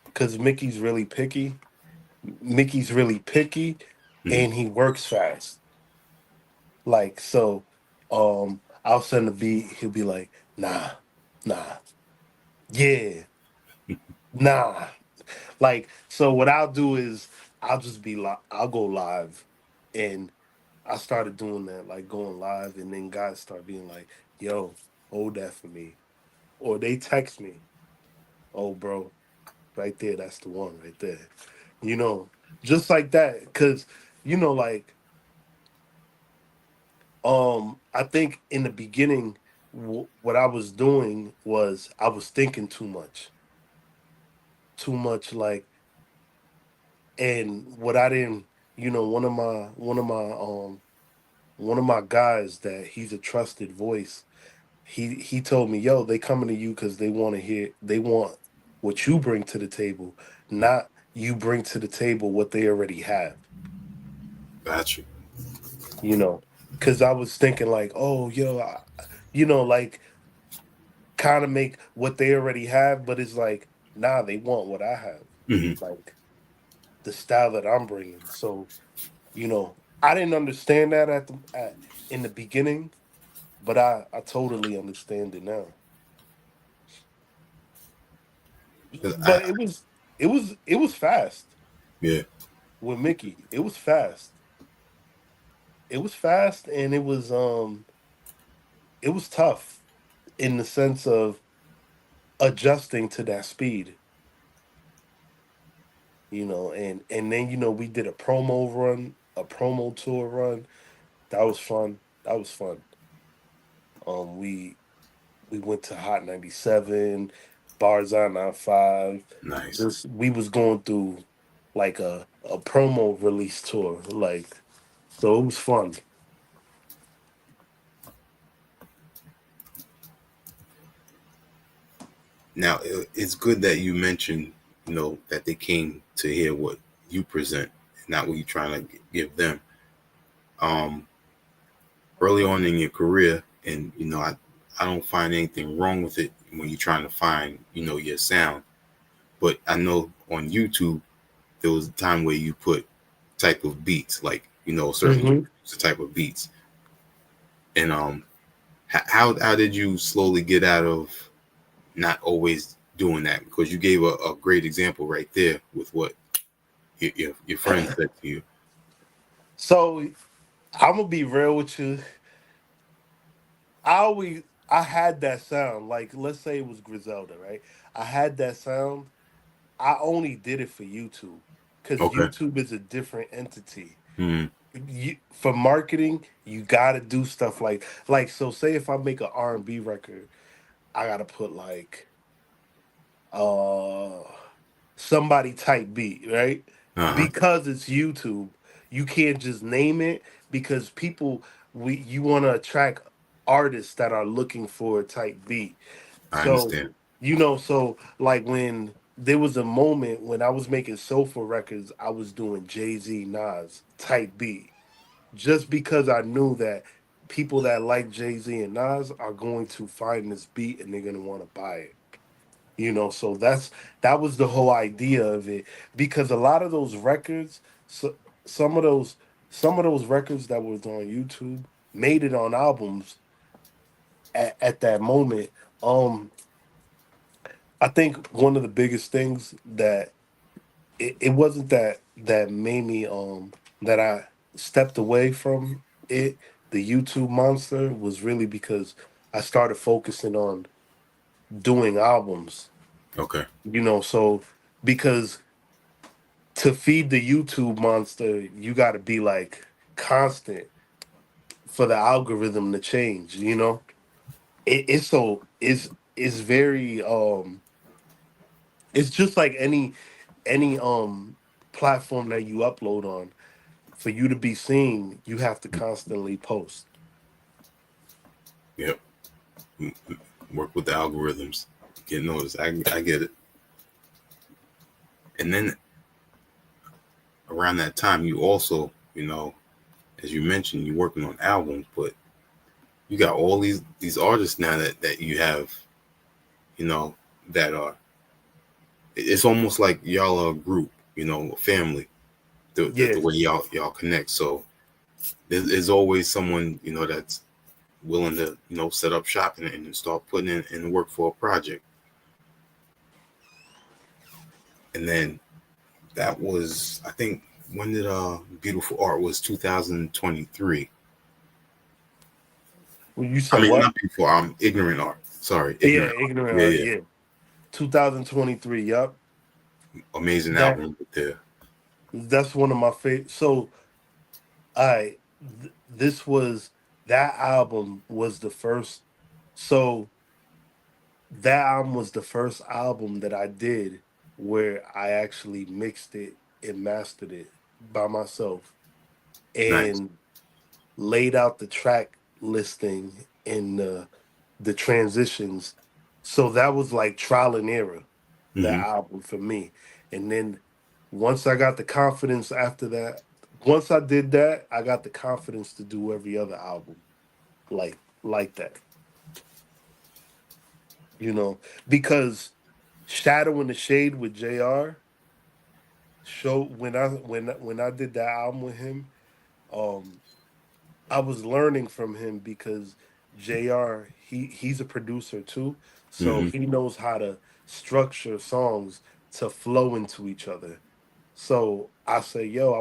because Mickey's really picky. And he works fast. Like, so I'll send a beat, he'll be like, nah, yeah, nah. Like, so what I'll do is I'll just I'll go live. And I started doing that, like going live, and then guys start being like, yo, hold that for me. Or they text me, oh, bro, right there, that's the one right there. You know, just like that. Because, you know, like, I think in the beginning, what I was doing was I was thinking too much, like, and what I didn't, you know, one of my guys that he's a trusted voice, he told me, yo, they coming to you because they want what you bring to the table, not you bring to the table what they already have. Got you. You know, because I was thinking like, oh, yo, you know, like kind of make what they already have, but it's like, nah, they want what I have. Mm-hmm. Like the style that I'm bringing. So, you know, I didn't understand that in the beginning, but I totally understand it now. But it was fast. Yeah. With Mickey, it was fast. it was fast and it was tough in the sense of adjusting to that speed, and then we did a promo run, a promo tour run. That was fun. That was fun. We went to Hot 97, Barzan 5. Nice. Just we was going through like a promo release tour, like, so it was fun. Now it's good that you mentioned, that they came to hear what you present, not what you're trying to give them. Um, Early on in your career, and I don't find anything wrong with it when you're trying to find, your sound. But I know on YouTube there was a time where you put type of beats, like certain Hmm. type of beats, and how did you slowly get out of not always doing that? Because you gave a great example right there with what your friend said to you. So I'm gonna be real with you. I had that sound. Like, let's say it was Griselda, right? I had that sound. I only did it for YouTube because Okay. YouTube is a different entity. Hmm. For marketing, you gotta do stuff like so. Say if I make an R&B record, I gotta put like uh somebody type beat, right? Uh-huh. Because it's YouTube, you can't just name it because you want to attract artists that are looking for a type beat. I So, understand. so like when there was a moment when I was making soulful records, I was doing Jay-Z Nas type beat just because I knew that people that like Jay-Z and Nas are going to find this beat and they're going to want to buy it. So that was the whole idea of it, because a lot of those records, so some of those some of those records that was on YouTube made it on albums at that moment. um I think one of the biggest things that it wasn't that made me that I stepped away from it, the YouTube monster, was really because I started focusing on doing albums. Okay. So because to feed the YouTube monster, you got to be like constant for the algorithm to change. It's very it's just like any platform that you upload on. For you to be seen, you have to constantly post. Yep. Work with the algorithms, get noticed. I get it. And then around that time, you also, as you mentioned, you're working on albums, but you got all these artists now that you have, you know, that are. It's almost like y'all are a group, a family. The Yeah. way y'all connect. So there's always someone that's willing to set up shop and start putting in work for a project. And then that was, I think, when did Beautiful Art was 2023. Well, you I said mean, what? not Beautiful Art, Ignorant Art. Sorry, Yeah, Ignorant Art. ignorant Yeah, art. yeah. Yeah, 2023. Yup. Amazing That album there. that's one of my favorite. So I this was that album was the first. So that album was the first album that I did where I actually mixed it and mastered it by myself Nice. and laid out the track listing and the transitions. So that was like trial and error, that Hmm. album for me. And then once I got the confidence after that, once I did that, I got the confidence to do every other album like that, because Shadow in the Shade with JR show when I did that album with him, um I was learning from him because JR, he's a producer too, so Hmm. he knows how to structure songs to flow into each other. So I say, yo, I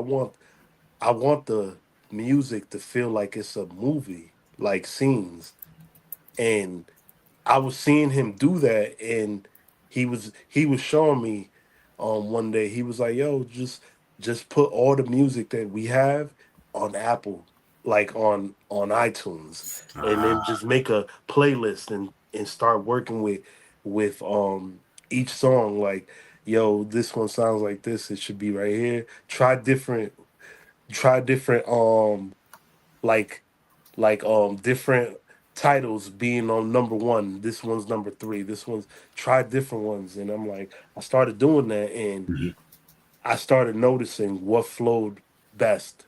want the music to feel like it's a movie, like scenes. And I was seeing him do that, and he was showing me one day. He was like, "Yo, just put all the music that we have on Apple, like on iTunes, and then Ah, just make a playlist and start working with each song. Like, yo, this one sounds like this. It should be right here. Try different like different titles being on number one. This one's number three. This one's try different ones. And I'm like, I started doing that, and mhm. I started noticing what flowed best,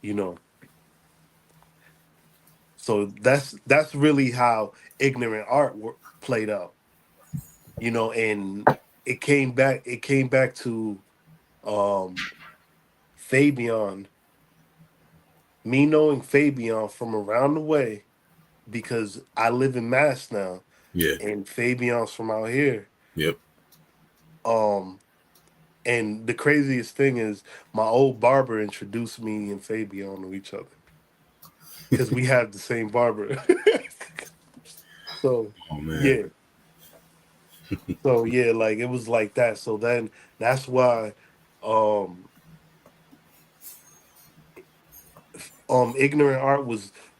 you know. So that's really how ignorant art played out, and it came back to um Fabian, me knowing Fabian from around the way, because I live in Mass now, Yeah. and Fabian's from out here. Yep. Um, and the craziest thing is, my old barber introduced me and Fabian to each other because we have the same barber. So Oh man. yeah, so yeah, like it was like that. So then that's why, um, ignorant art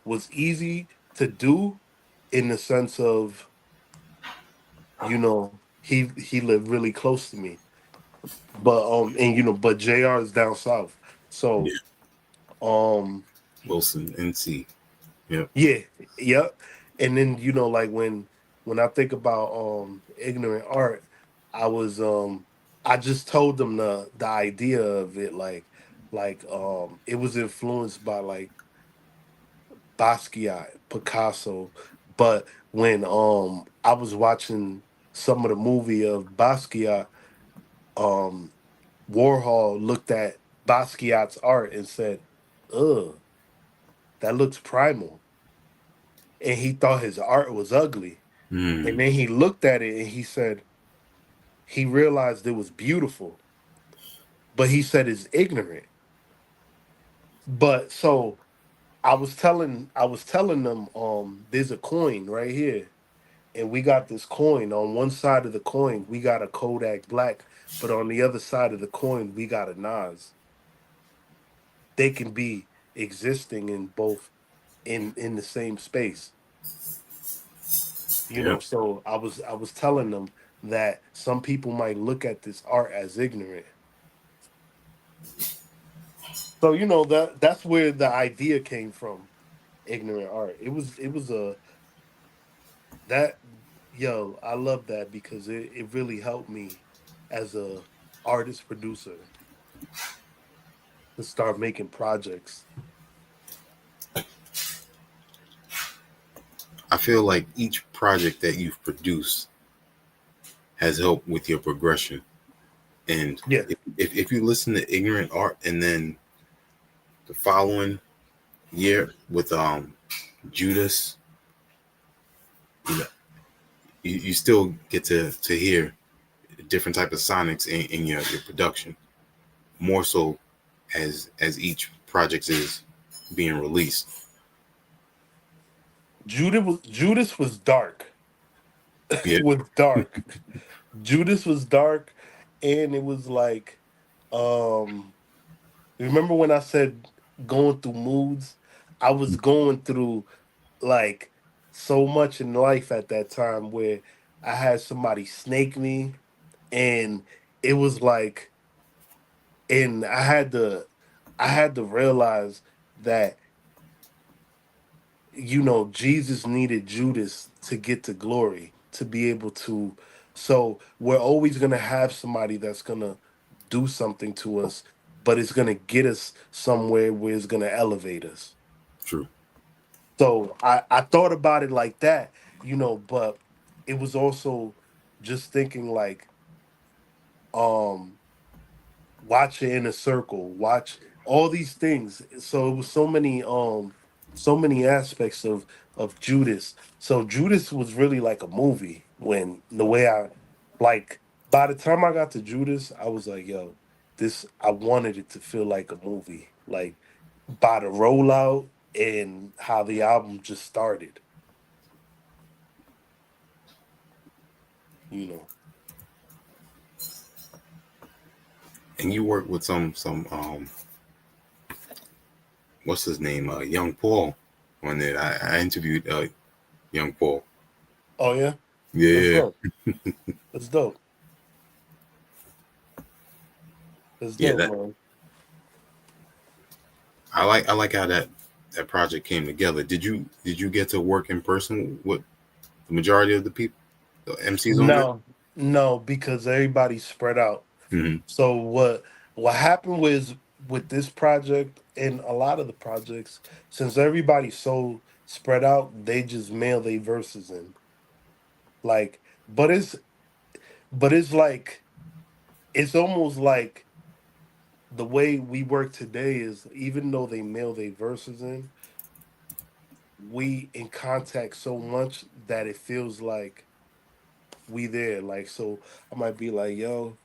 was easy to do, in the sense of, he lived really close to me, but but Jr. is down south, so Yeah. um Wilson, NC. Yep. yeah, yep. And then, like when I think about ignorant art, I was I just told them the idea of it, like it was influenced by like Basquiat, Picasso. But when I was watching some of the movie of Basquiat, um Warhol looked at Basquiat's art and said, "Ugh, that looks primal." And he thought his art was ugly. And Mm. then he looked at it and he said he realized it was beautiful, but he said it's ignorant. But so I was telling them, there's a coin right here, and we got this coin. On one side of the coin we got a Kodak Black, but on the other side of the coin we got a Nas. They can be existing in both, in the same space. Yep. So I was telling them that some people might look at this art as ignorant. So that's where the idea came from, ignorant art. It was a that yo, I love that because it really helped me as a artist producer to start making projects. I feel like each project that you've produced has helped with your progression. And Yeah. if you listen to Ignorant Art and then the following year with Judas, you know, you still get to hear different type of sonics in your production, more so as each project is being released. Judas was dark. Yeah. Was dark. Judas was dark, and it was like, um remember when I said going through moods? I was going through, like, so much in life at that time, where I had somebody snake me, and it was like, and I had to realize that, Jesus needed Judas to get to glory, to be able to. So we're always going to have somebody that's going to do something to us, but it's going to get us somewhere where it's going to elevate us. True. So I thought about it like that, but it was also just thinking like, um watch it in a circle, watch all these things. So it was so many aspects of Judas. So Judas was really like a movie, when the way I, like, by the time I got to Judas, I was like, yo, this I wanted it to feel like a movie. Like, by the rollout and how the album just started. You know. And you work with some what's his name? Young Paul on it. I interviewed Young Paul. Oh yeah, that's Yeah. dope. That's dope. That's Yeah, dope, that man. I like how that project came together. Did you get to work in person with the majority of the people, the MCs on it? No, no, because everybody's spread out. Hmm. So what happened was with this project and a lot of the projects, since everybody's so spread out, they just mail their verses in. Like, but it's like it's almost like the way we work today is even though they mail their verses in, we in contact so much that it feels like we there. Like so I might be like, yo,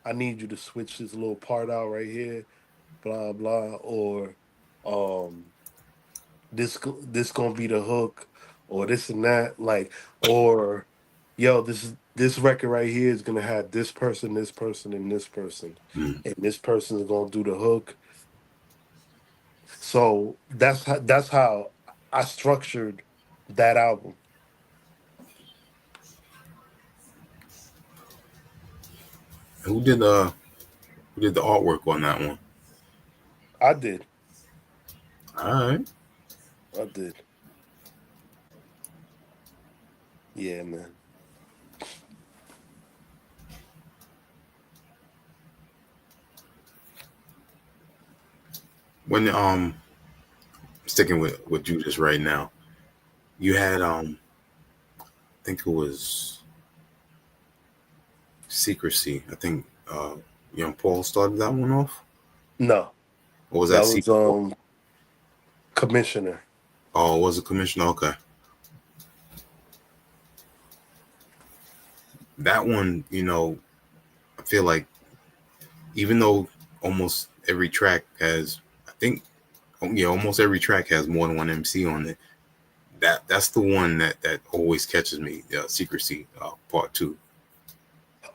I need you to switch this little part out right here, blah blah, or um this gonna be the hook, or this and that, like, or yo, this record right here is gonna have this person, and Hmm. this person is gonna do the hook. So that's how I structured that album. Who did the artwork on that one? I did, All right. I did, yeah, man. When sticking with Judas right now, you had I think it was Secrecy. I think Young Paul started that one off. No, Or was that that was C4? Commissioner. Oh, was it Commissioner? Okay. That one, I feel like even though almost every track has, I think, yeah, almost every track has more than one MC on it. That's the one that always catches me. Secrecy, part two.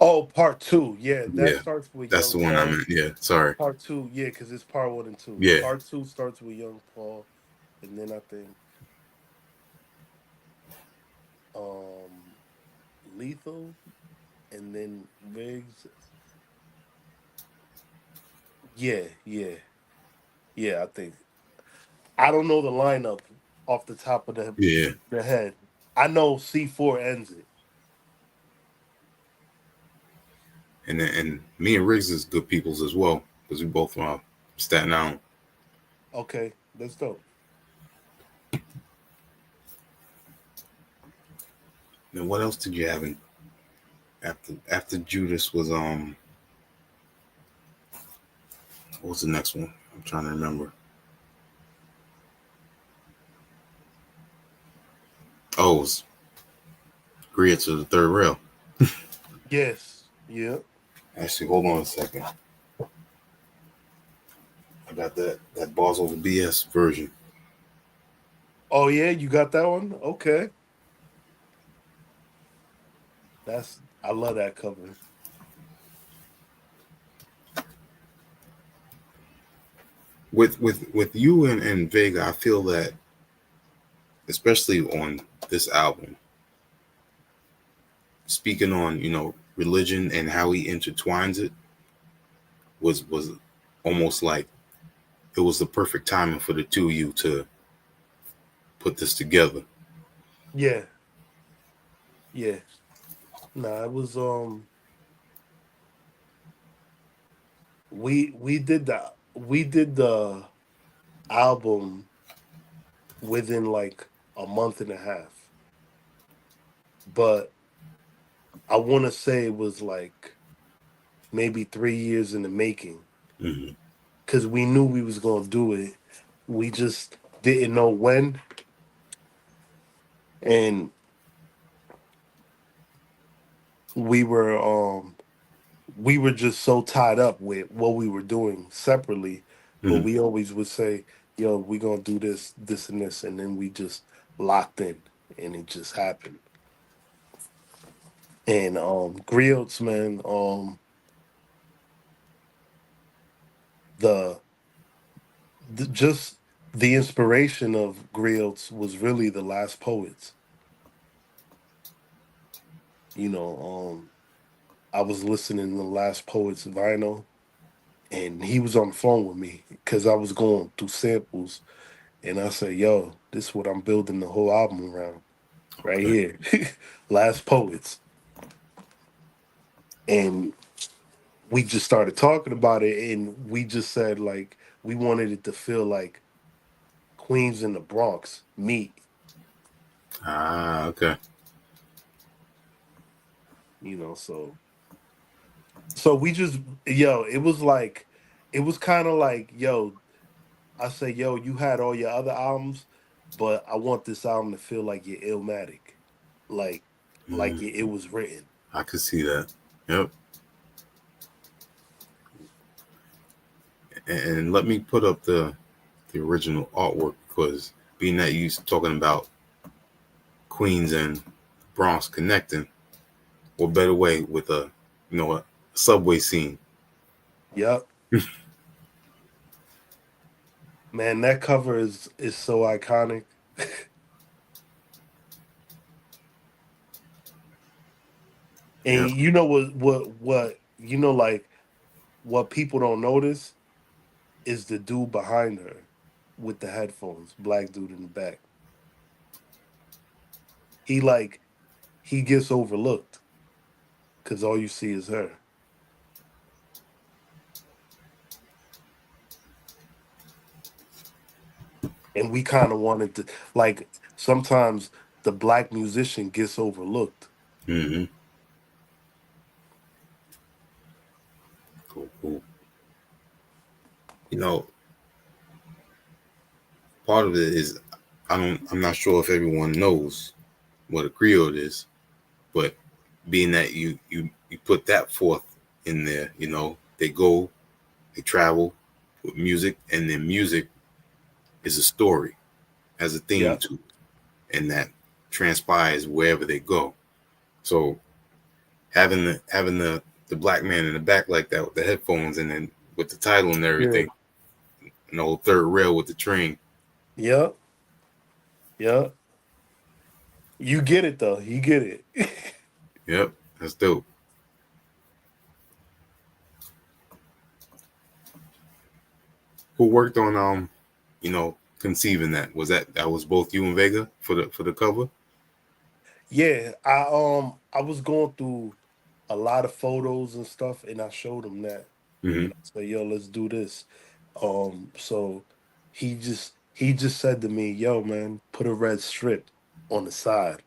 Oh, part two. Yeah, that Yeah, starts with that's Young the one I Paul. meant. Yeah, sorry. Part two, yeah, because it's part one and two. Yeah, Part two starts with Young Paul, and then I think um Lethal, and then Riggs. Yeah, yeah, yeah. I think I don't know the lineup off the top of yeah, the head. I know C4 ends it. and me and Riggs is good peoples as well because we both Staten Island. Okay, that's dope. And what else did you have in after Judas was what was the next one? I'm trying to remember. Oh, it was Greer to the Third Rail. Yes, yeah. Actually, hold on a second. I got that Bars Over BS version. Oh yeah, you got that one. Okay, that's I love that cover. With you and Vega, I feel that especially on this album, speaking on religion and how he intertwines it was almost like it was the perfect timing for the two of you to put this together. Yeah, yeah. Nah, it was we did the album within like a month and a half, but I want to say it was like maybe 3 years in the making Hmm. because we knew we was gonna do it. We just didn't know when, and we were um we were just so tied up with what we were doing separately but Mhm. we always would say, "Yo, we gonna do this, this, and this," and then we just locked in, and it just happened. And griots, man, the, just the inspiration of griots was really the last poets. You know, I was listening to the last poets vinyl, and he was on the phone with me because I was going through samples, and I said, "Yo, this is what I'm building the whole album around right Okay. here, last poets." And we just started talking about it, and we just said like we wanted it to feel like Queens and the Bronx meet. Ah, okay. So we just, yo, it was like, it was kind of like, yo, I say, yo, you had all your other albums, but I want this album to feel like you're Illmatic, like Mm, it was written. I could see that. Yep. And let me put up the original artwork because being that you talking about Queens and Bronx connecting, what better way with a subway scene? Yep, man, that cover is so iconic. And Yep. you know what you know, like what people don't notice is the dude behind her with the headphones, black dude in the back. He like he gets overlooked because all you see is her. And we kind of wanted to, like, sometimes the black musician gets overlooked. Mm-hmm. Cool. Cool. You know, part of it is I'm not sure if everyone knows what a griot is, but being that you put that forth in there, they travel with music, and then music is a story, has a theme Yeah, to it, and that transpires wherever they go. So having the black man in the back like that with the headphones and then with the title and yeah, everything, and the whole third rail with the train. yeah, yeah. You get it though. You get it. Yep, that's dope. Who worked on conceiving that? That was both you and Vega for the cover? Yeah, I was going through a lot of photos and stuff, and I showed him that, Mm-hmm. and I said, "Yo, let's do this." So he just said to me, "Yo, man, put a red strip on the side,"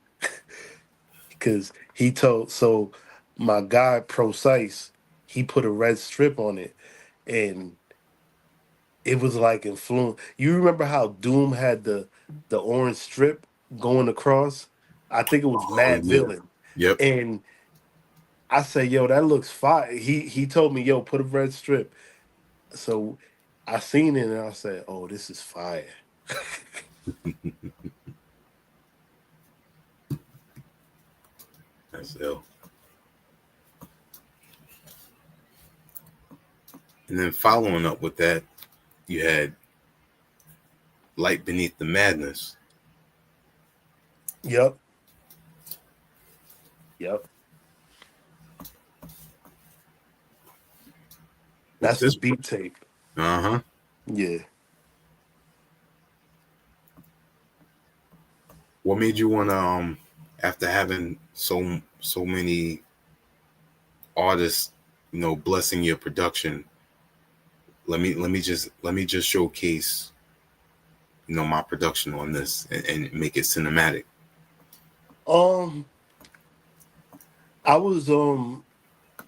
because he told so my guy Precise, he put a red strip on it, and it was like influence. You remember how Doom had the orange strip going across? I think it was Oh Mad yeah. Villain, Yep. and I say, "Yo, that looks fire." He told me, "Yo, put a red strip." So I seen it and I said, "Oh, this is fire." That's ill. And then following up with that, you had Light Beneath the Madness. Yep, yep. What's That's the this? beat tape. Uh-huh. Yeah. What made you wanna after having so many artists, blessing your production, let me just showcase, my production on this and make it cinematic. Um,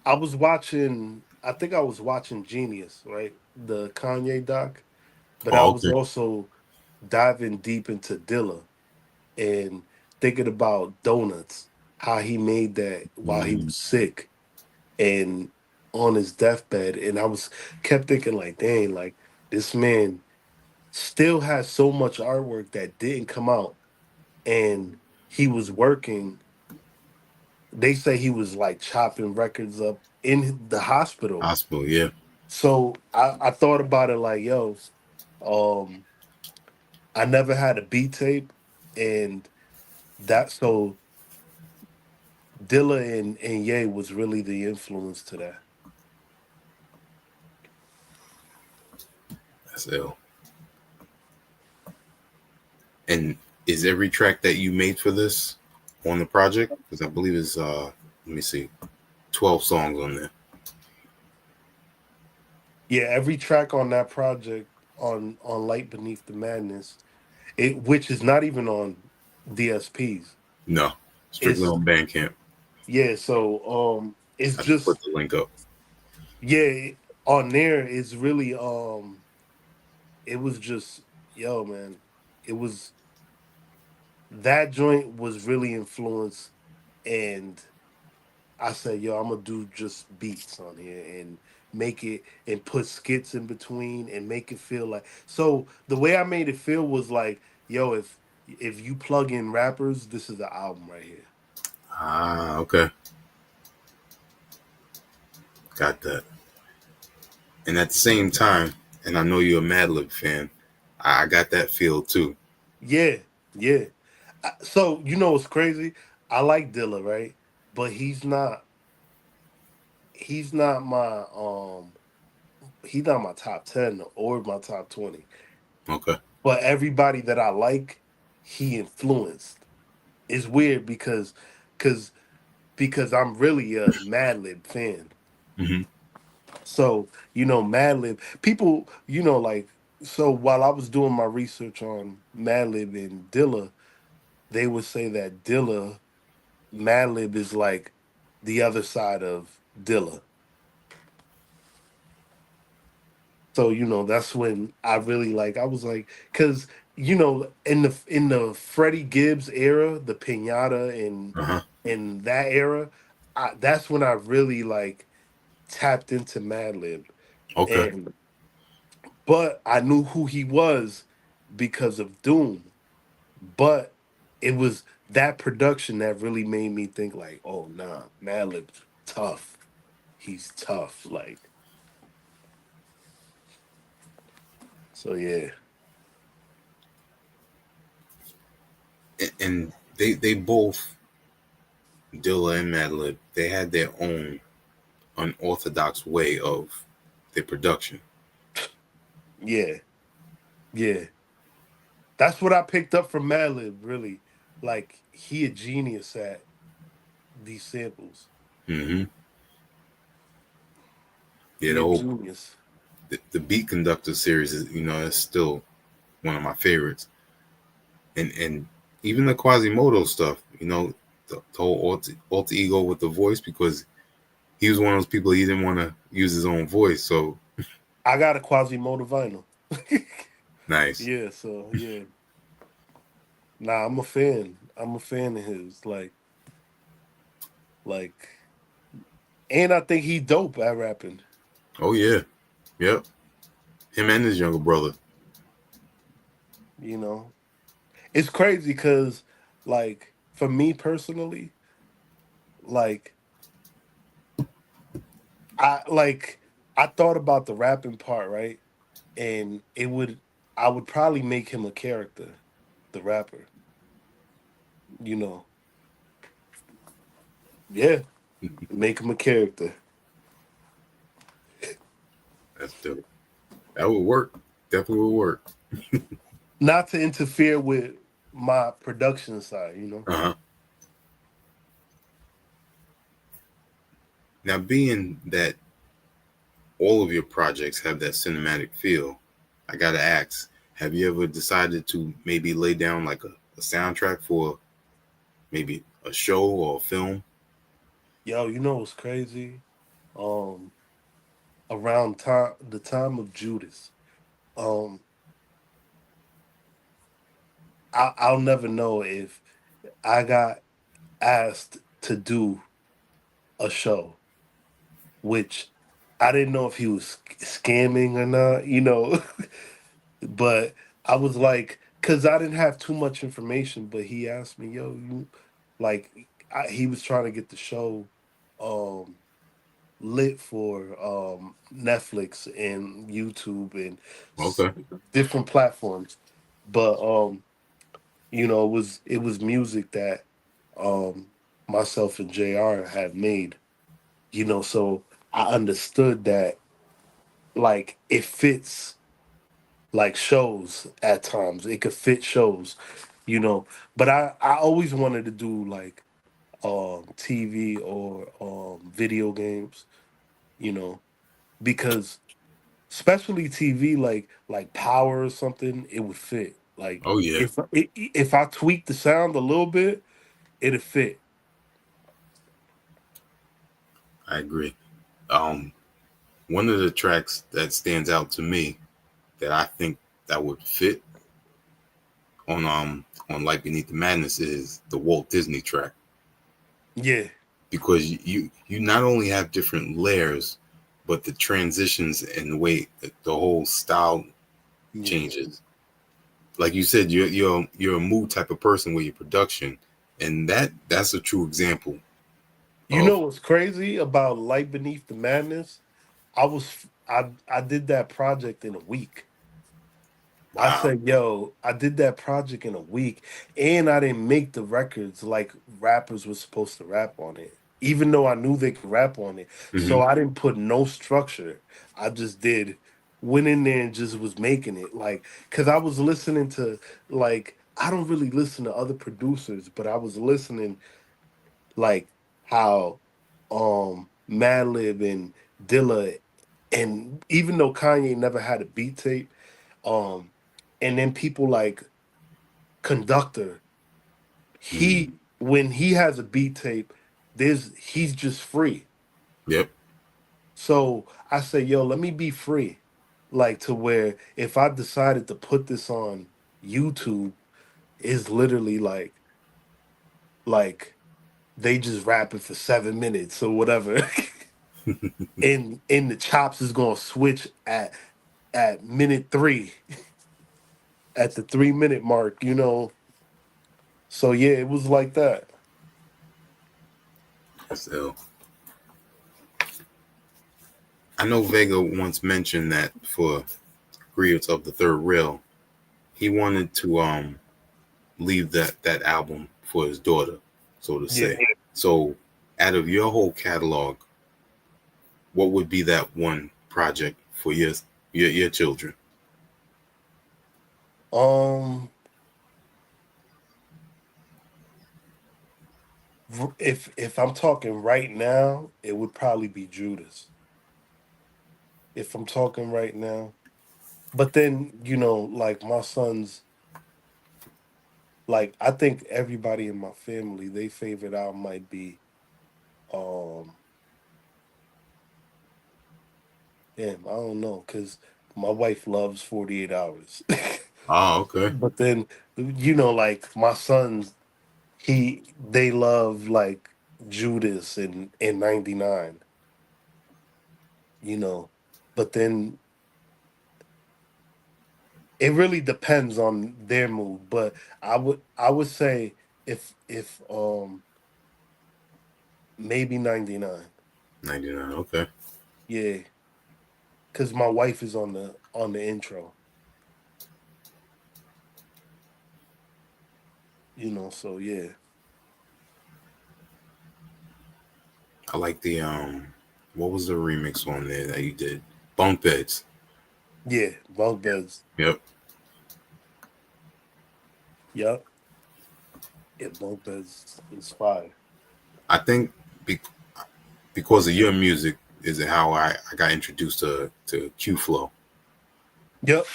I was watching. I think I was watching Genius, right? The Kanye doc, but I Oh, was okay. also diving deep into Dilla and thinking about Donuts, how he made that while he Mm, was sick and on his deathbed, and I was kept thinking like, dang, like This man still has so much artwork that didn't come out, and he was working. They say he was like chopping records up in the hospital. Hospital, yeah. So I thought about it like, yo, um, I never had a beat tape, and that so Dilla and Ye was really the influence to that. That's ill. And is every track that you made for this on the project? Because I believe it's let me see, 12 songs on there. Yeah, every track on that project on Light Beneath the Madness, which is not even on DSPs. No, strictly It's on Bandcamp. yeah, so it's I should put just the link up. yeah, on there it's really it was just yo man, it was that joint was really influenced, and I said, yo, I'm gonna do just beats on here and make it and put skits in between and make it feel like so the way I made it feel was like, yo, if you plug in rappers, this is the album right here. Ah, okay. Got that. And at the same time, and I know you're a Madlib fan, I got that feel too. Yeah, yeah. So you know what's crazy? I like Dilla, right? But he's not my he's not my top 10 or my top 20. Okay. But everybody that I like, he influenced. It's weird because because I'm really a Madlib fan. Hmm. So, Madlib, people, like, so while I was doing my research on Madlib and Dilla, they would say that Madlib is like the other side of Dilla. So, that's when I really I was like, because, in the Freddie Gibbs era, the Pinata and Uh-huh. in that era, that's when I really tapped into Madlib. Okay. And but I knew who he was because of Doom. But it was that production that really made me think like, oh nah, Madlib's tough. He's tough. So yeah. And they both, Dilla and Madlib, they had their own unorthodox way of their production. Yeah. Yeah. That's what I picked up from Madlib, really. Like he a genius at these samples. Hmm. Yeah, He a genius. the Beat Conductor series is, is still one of my favorites. And even the Quasimodo stuff, the whole alter ego with the voice, because he was one of those people, he didn't want to use his own voice. So I got a Quasimodo vinyl. nice. Yeah, so yeah. Nah, I'm a fan. I'm a fan of his. Like, and I think he dope at rapping. Oh yeah. Yep. Him and his younger brother. You know, it's crazy because, for me personally, like, I thought about the rapping part, right? And I would probably make him a character, the rapper. You know, yeah, make him a character. That's dope. That would work. Definitely would work. Not to interfere with my production side. Uh-huh. Now, being that all of your projects have that cinematic feel, I gotta ask, have you ever decided to maybe lay down like a soundtrack for maybe a show or a film? Yo, you know what's crazy? Um, Around the time of Judas, um, I'll never know if I got asked to do a show, which I didn't know if he was scamming or not, but I was like, because I didn't have too much information, but he asked me, yo, like, he was trying to get the show um, lit for Netflix and YouTube and Okay. different platforms. But, it was music that um, myself and JR had made, so I understood that, like, it fits like shows at times. It could fit shows, But I always wanted to do like TV or video games, you know, because especially TV, like Power or something, it would fit. Like Oh yeah, if I tweak the sound a little bit, it'd fit. I agree. Um, one of the tracks that stands out to me that I think that would fit on Light Beneath the Madness is the Walt Disney track, Yeah, because you not only have different layers, but the transitions and the way that the whole style yeah. changes. Like you said, you're a mood type of person with your production, and that's a true example You know of what's crazy about Light Beneath the Madness? I did that project in a week. I wow. said, yo, I did that project in a week and I didn't make the records like rappers were supposed to rap on it, even though I knew they could rap on it. Hmm. So I didn't put no structure. I just went in there and just was making it. Like, cause I was listening to, like, I don't really listen to other producers, but I was listening like how Madlib and Dilla, and even though Kanye never had a beat tape, um, and then people like Conductor, Hmm. he when he has a beat tape, he's just free. Yep. So I say, yo, let me be free. Like to where if I decided to put this on YouTube, it's literally like they just rapping for 7 minutes or whatever. and the chops is gonna switch at minute three, at the 3 minute mark. So yeah, it was like that. So I know Vega once mentioned that for Grievance of the Third Rail, he wanted to leave that album for his daughter, so to Yeah. say. So out of your whole catalog, what would be that one project for your children? Um, if I'm talking right now, it would probably be Judas. If I'm talking right now, but then like my sons, like I think everybody in my family, they favorite album might be um, damn, I don't know, cause my wife loves 48 Hours. Oh, okay. But then like my sons, they love like Judas and 99, you know. But then it really depends on their mood. But I would say if maybe 99. 99. Okay. Yeah, because my wife is on the intro, so yeah. I like the what was the remix on there that you did? Bunk Beds. Yeah, bunk beds. Yep. Yep. Yeah, bunk beds is fire. I think be, because of your music is how I got introduced to Q Flow. Yep.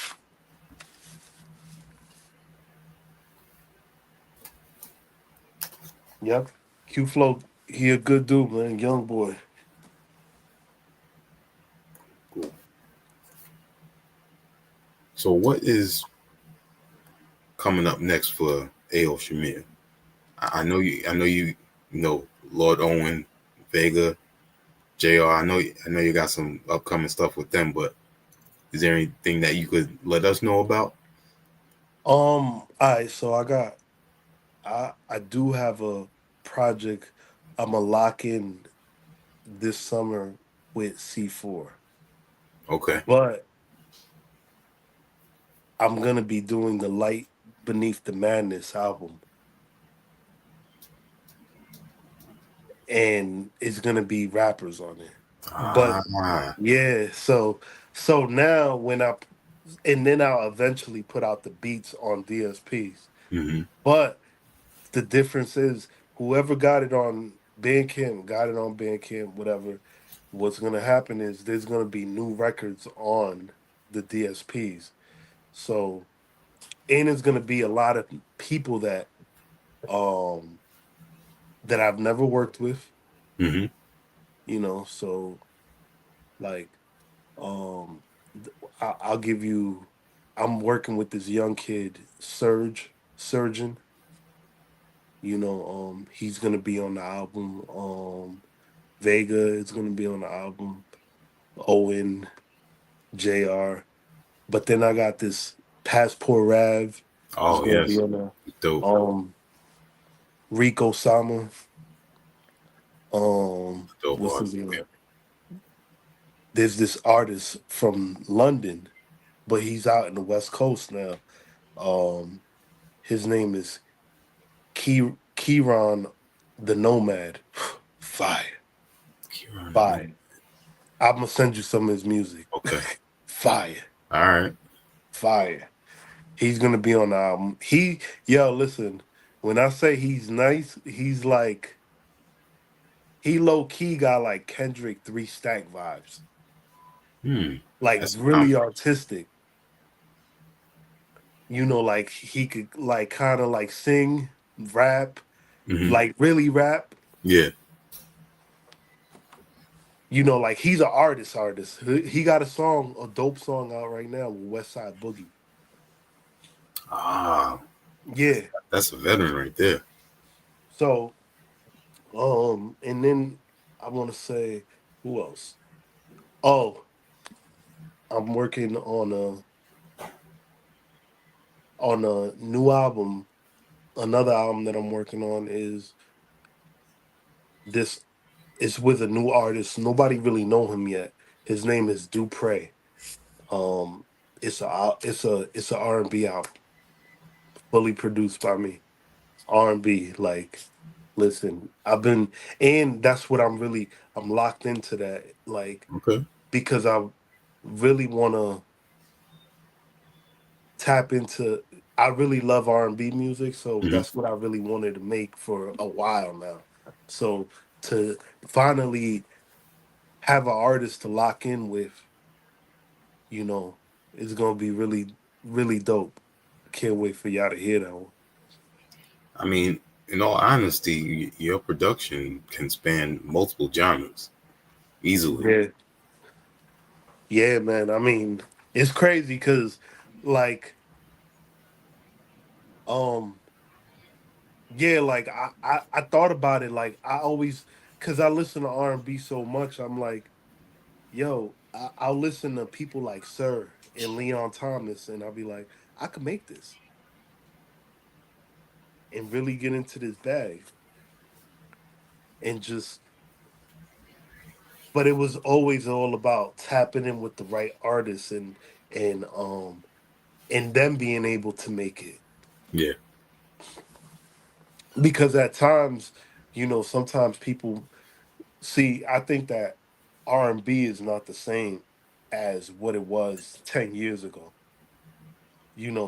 Yep. Q Flow, he a good dude, man. Young boy. Cool. So what is coming up next for Ayo Shamir? I know you know Lord Owen, Vega. JR, I know you got some upcoming stuff with them, but is there anything that you could let us know about? All right, so I do have a project I'ma lock in this summer with C4. Okay. But I'm gonna be doing the Light Beneath the Madness album. And it's gonna be rappers on it. But Ah. yeah, so now and then I'll eventually put out the beats on DSPs. Hmm. But the difference is whoever got it on Bandcamp, whatever. What's gonna happen is there's gonna be new records on the DSPs. So and it's gonna be a lot of people um that I've never worked with, Hmm. so like I'll give you. I'm working with this young kid, Surgeon. He's gonna be on the album. Vega is gonna be on the album. Owen, Jr. But then I got this Passport Rav is Oh gonna be yes, on there. dope, Rico Sama. dope What's his artist. Yeah. name? There's this artist from London, but he's out in the West Coast now. Um, his name is Kieran the Nomad. Fire. Kieran, no. Fire. I'm gonna send you some of his music. Okay. Fire. All right. Fire. He's gonna be on the album. Listen, when I say he's nice, he's like he low key got like Kendrick 3 Stack vibes. Hmm. Like That's really artistic. Like he could like kind of like sing, rap, hmm. like really rap. Yeah. Like he's an artist. He got a dope song out right now with West Side Boogie. Ah, Yeah. that's a veteran right there. So, and then I want to say who else? Oh, I'm working on a new album. Another album that I'm working on is this. It's with a new artist. Nobody really know him yet. His name is Dupre. Um, it's a R&B album, fully produced by me. R&B, like, listen, and that's what I'm locked into that, like, Okay. because I really want to tap into. I really love R&B music, so Hmm. that's what I really wanted to make for a while now. So to finally have an artist to lock in with, you know, is gonna be really, really dope. Can't wait for y'all to hear that one. I mean, in all honesty, your production can span multiple genres easily. Yeah, yeah, man. I mean, it's crazy because, like, um, yeah, like I thought about it. Like I always, because I listen to R&B so much, I'm like, yo, I'll listen to people like Sir and Leon Thomas, and I'll be like, I could make this and really get into this bag and just. But it was always all about tapping in with the right artists and and them being able to make it. Yeah. Because at times, sometimes people see. I think that R&B is not the same as what it was 10 years ago.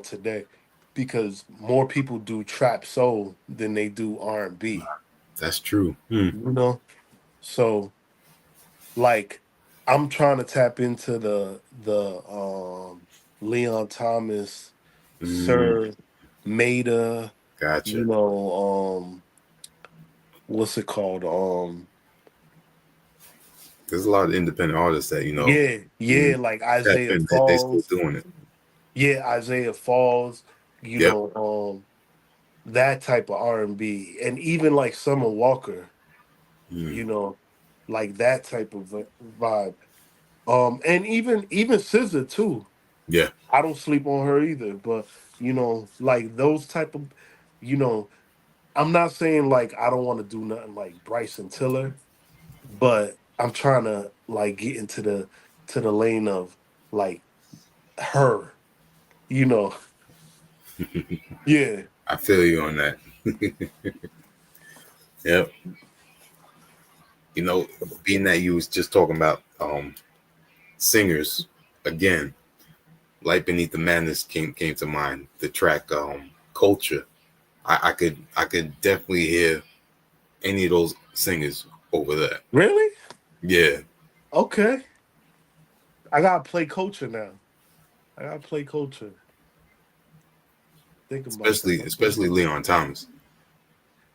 Today, because more people do trap soul than they do R&B. That's true. Hmm. You know, so like I'm trying to tap into the Leon Thomas, Mm, Sir, Maida, gotcha. what's it called? There's a lot of independent artists that Yeah, mm, yeah, like tap Isaiah in, they still Falls. doing it. Yeah, Isaiah Falls, Yep. that type of R&B. And even like Summer Walker, Mm. you know. like that type of vibe. And even SZA too. Yeah. I don't sleep on her either, but like those type of, you know, I'm not saying like I don't want to do nothing like Bryson Tiller, but I'm trying to like get into the lane of like her, you know. Yeah. I feel you on that. Yep. You know, being that you was just talking about singers again, Light Beneath the Madness came to mind. The track Culture. I could definitely hear any of those singers over there. Really? Yeah. Okay. I gotta play culture now. I gotta play culture. Think about that. Especially Leon Thomas.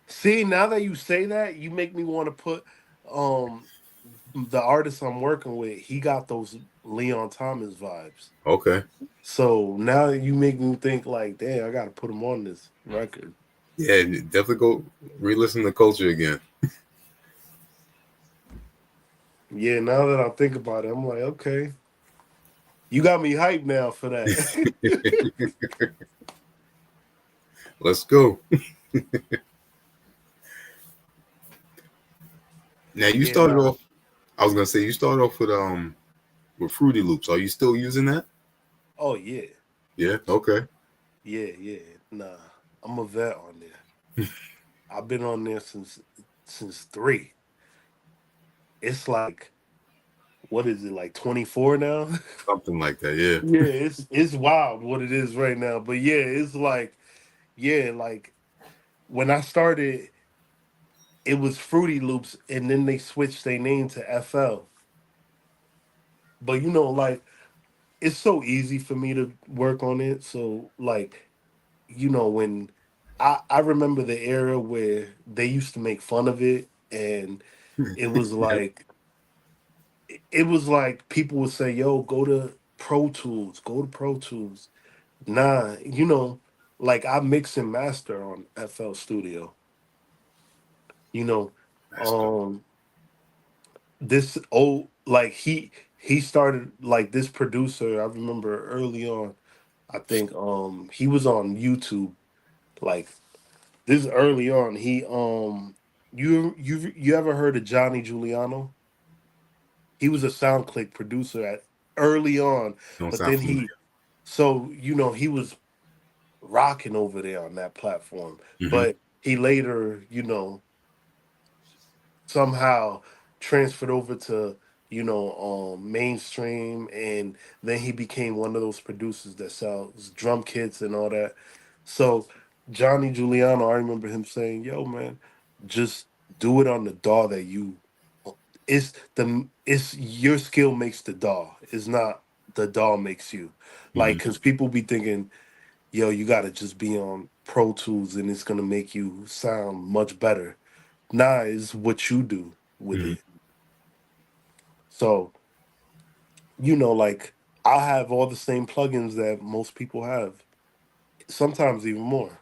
See, now that you say that, you make me want to put um the artist I'm working with, he got those Leon Thomas vibes. Okay. So now you make me think like, damn, I gotta put him on this record. Yeah, definitely go re-listen to Culture again. Yeah, now that I think about it, I'm like, okay. You got me hyped now for that. Let's go. Now you Yeah, started nah. off. I was gonna say you started off with Fruity Loops. Are you still using that? Oh yeah. Yeah. Okay. Yeah, yeah. Nah. I'm a vet on there. I've been on there since 3. It's like, what is it, like 24 now? Something like that. Yeah. Yeah, it's wild what it is right now. But yeah, it's like, yeah, like when I started, it was Fruity Loops, and then they switched their name to FL. But like it's so easy for me to work on it. So like, when I remember the era where they used to make fun of it, and it was Yeah. like people would say, "Yo, go to Pro Tools, go to Pro Tools." Nah, like I mix and master on FL Studio. You know, That's dope. um, this old like he started like this producer. I remember early on. I think he was on YouTube like this early on. You ever heard of Johnny Giuliano? He was a SoundClick producer at early on, Don't but sound then familiar. he was rocking over there on that platform. Hmm. But he later, somehow transferred over to mainstream, and then he became one of those producers that sells drum kits and all that. So Johnny Giuliano, I remember him saying, "Yo, man, just do it on the DAW that you it's your skill makes the DAW. It's not the DAW makes you." Like, Hmm. because people be thinking, "Yo, you got to just be on Pro Tools and it's gonna make you sound much better." Nah, is what you do with Hmm. it. So, like I have all the same plugins that most people have, sometimes even more.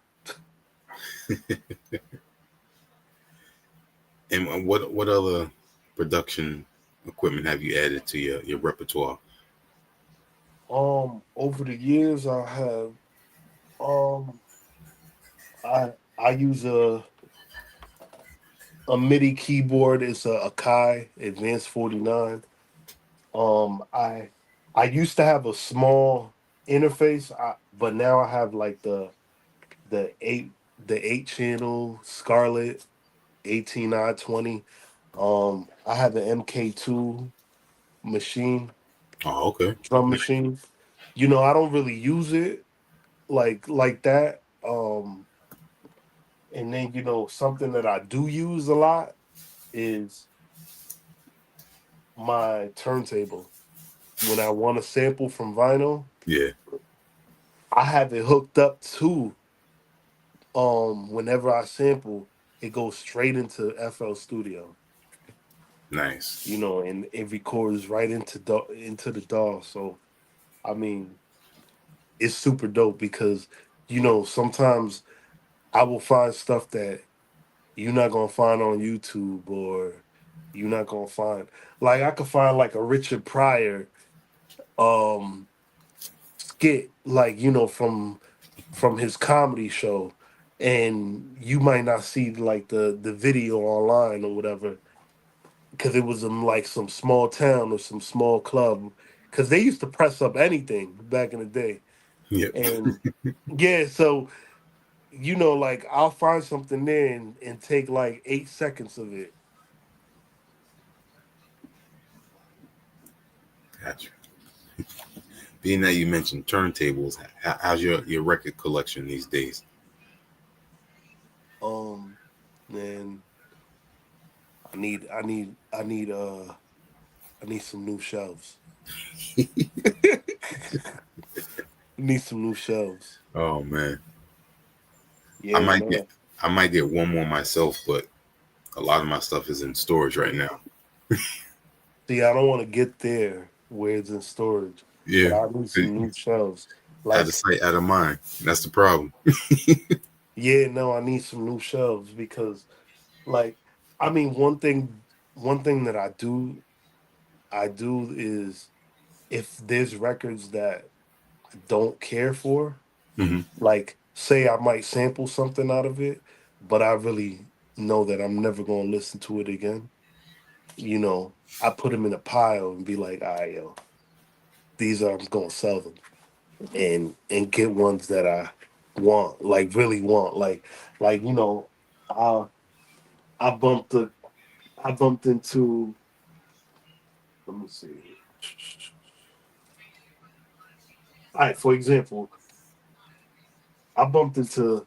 And what other production equipment have you added to your repertoire? Over the years, I have um, I use a MIDI keyboard. It's a Akai Advanced 49. I used to have a small interface, but now I have like the eight channel Scarlett 18i20. I have an MK2 machine, Oh, okay. drum machine. I don't really use it like that. And then something that I do use a lot is my turntable. When I want to sample from vinyl, Yeah. I have it hooked up to whenever I sample, it goes straight into FL Studio. Nice. And it records right into the DAW. So I mean, it's super dope because sometimes I will find stuff that you're not gonna find on YouTube, or you're not gonna find. Like I could find like a Richard Pryor skit, like from his comedy show, and you might not see like the video online or whatever because it was in like some small town or some small club because they used to press up anything back in the day. Yep. And yeah, so like I'll find something there and take like 8 seconds of it. Gotcha. Being that you mentioned turntables, how's your record collection these days? Man, I need some new shelves. Need some new shelves. Oh man, Yeah, man. I might get one more myself, but a lot of my stuff is in storage right now. See, I don't want to get there where it's in storage, but Yeah, I need some new shelves. out Like, of sight, out of mind. That's the problem. yeah, no, I need some new shelves because, like, I mean, one thing that I do is if there's records that I don't care for, Hmm. like, say I might sample something out of it, but I really know that I'm never going to listen to it again. I put them in a pile and be like, all right, yo, these are I'm gonna sell them and get ones that I want, like really want, like I I bumped the I bumped into, let me see. All right, for example, I bumped into,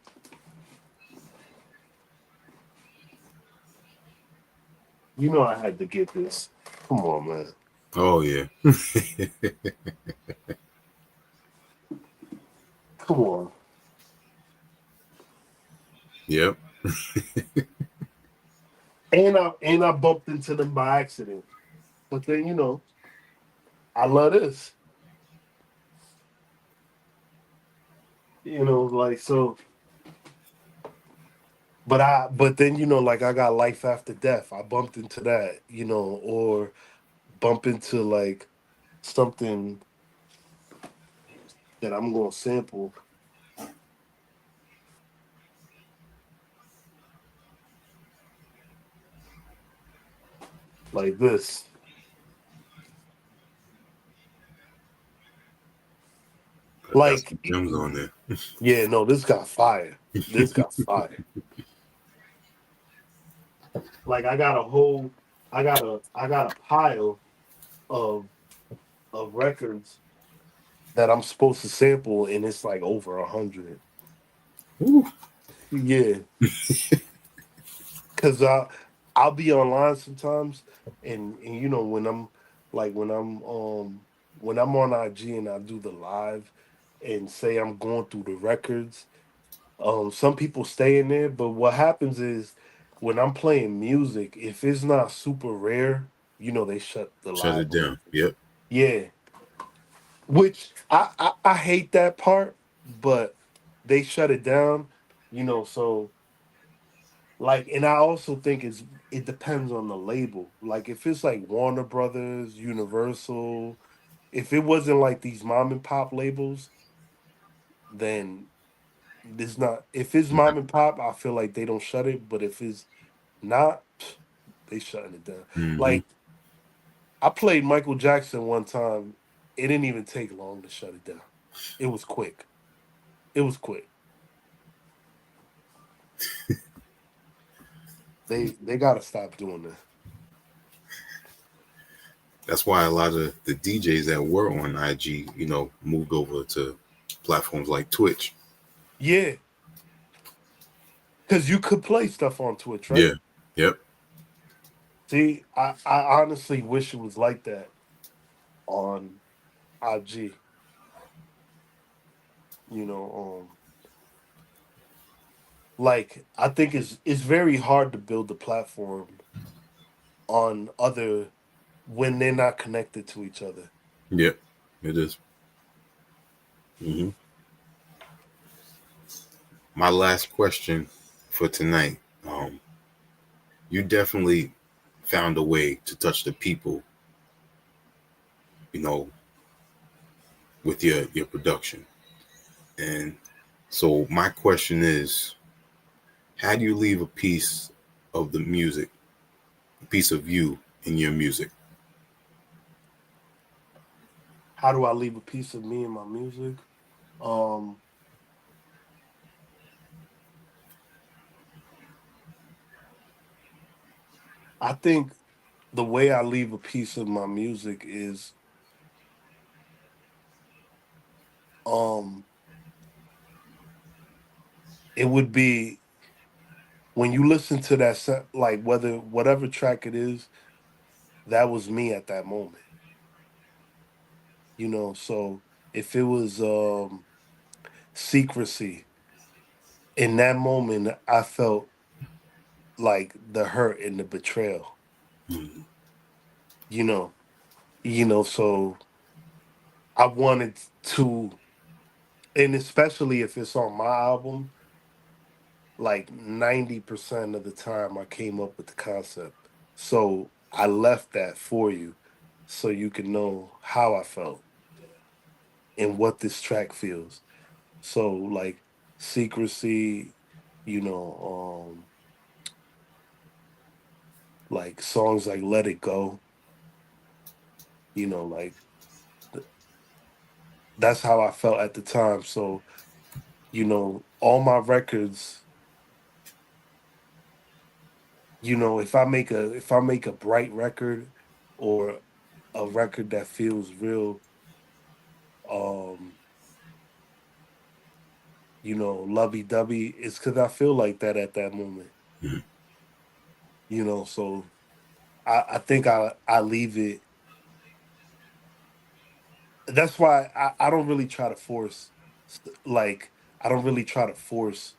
I had to get this. Come on, man. Oh yeah. Come on. Yep. And I bumped into them by accident. But then I love this. Like so. But then like I got Life After Death. I bumped into that, or bump into like something that I'm gonna sample. Like this. Got Like, some gems on there. yeah, no, this got fire. This got fire. Like I got a pile of records that I'm supposed to sample, and it's like over 100. Ooh. Yeah, because I'll be online sometimes, and when I'm on IG and I do the live, and say I'm going through the records, some people stay in there, but what happens is when I'm playing music, if it's not super rare, they shut the Shut live it off. down. Yep. Yeah, which I hate that part, but they shut it down, so like, and I also think it depends on the label. Like if it's like Warner Brothers, Universal, if it wasn't like these mom and pop labels, then there's not. If it's mom and pop, I feel like they don't shut it. But if it's not, they shutting it down. Mm-hmm. Like I played Michael Jackson one time. It didn't even take long to shut it down. It was quick. It was quick. They gotta stop doing this. That's why a lot of the DJs that were on IG, moved over to platforms like Twitch. Yeah, because you could play stuff on Twitch, Yeah. right? Yep. See, I honestly wish it was like that on IG. You know, like I think it's very hard to build a platform on other when they're not connected to each other. Yep. It is. Mm-hmm. My last question for tonight. You definitely found a way to touch the people, with your production. And so my question is, how do you leave a piece of the music, a piece of you in your music? How do I leave a piece of me in my music? Um, I think the way I leave a piece of my music is um it would be when you listen to that like whatever track it is, that was me at that moment. So if it was secrecy, in that moment I felt like the hurt and the betrayal, Mhm. you know. So I wanted to, and especially if it's on my album, like 90% of the time I came up with the concept. So I left that for you so you can know how I felt and what this track feels. So like secrecy, you know, like songs like Let It Go, like th- that's how I felt at the time. So, all my records, if I make a bright record or a record that feels real um lovey dovey, it's because I feel like that at that moment. Mhm. So I think I leave it. That's why I don't really try to force, like, I don't really try to force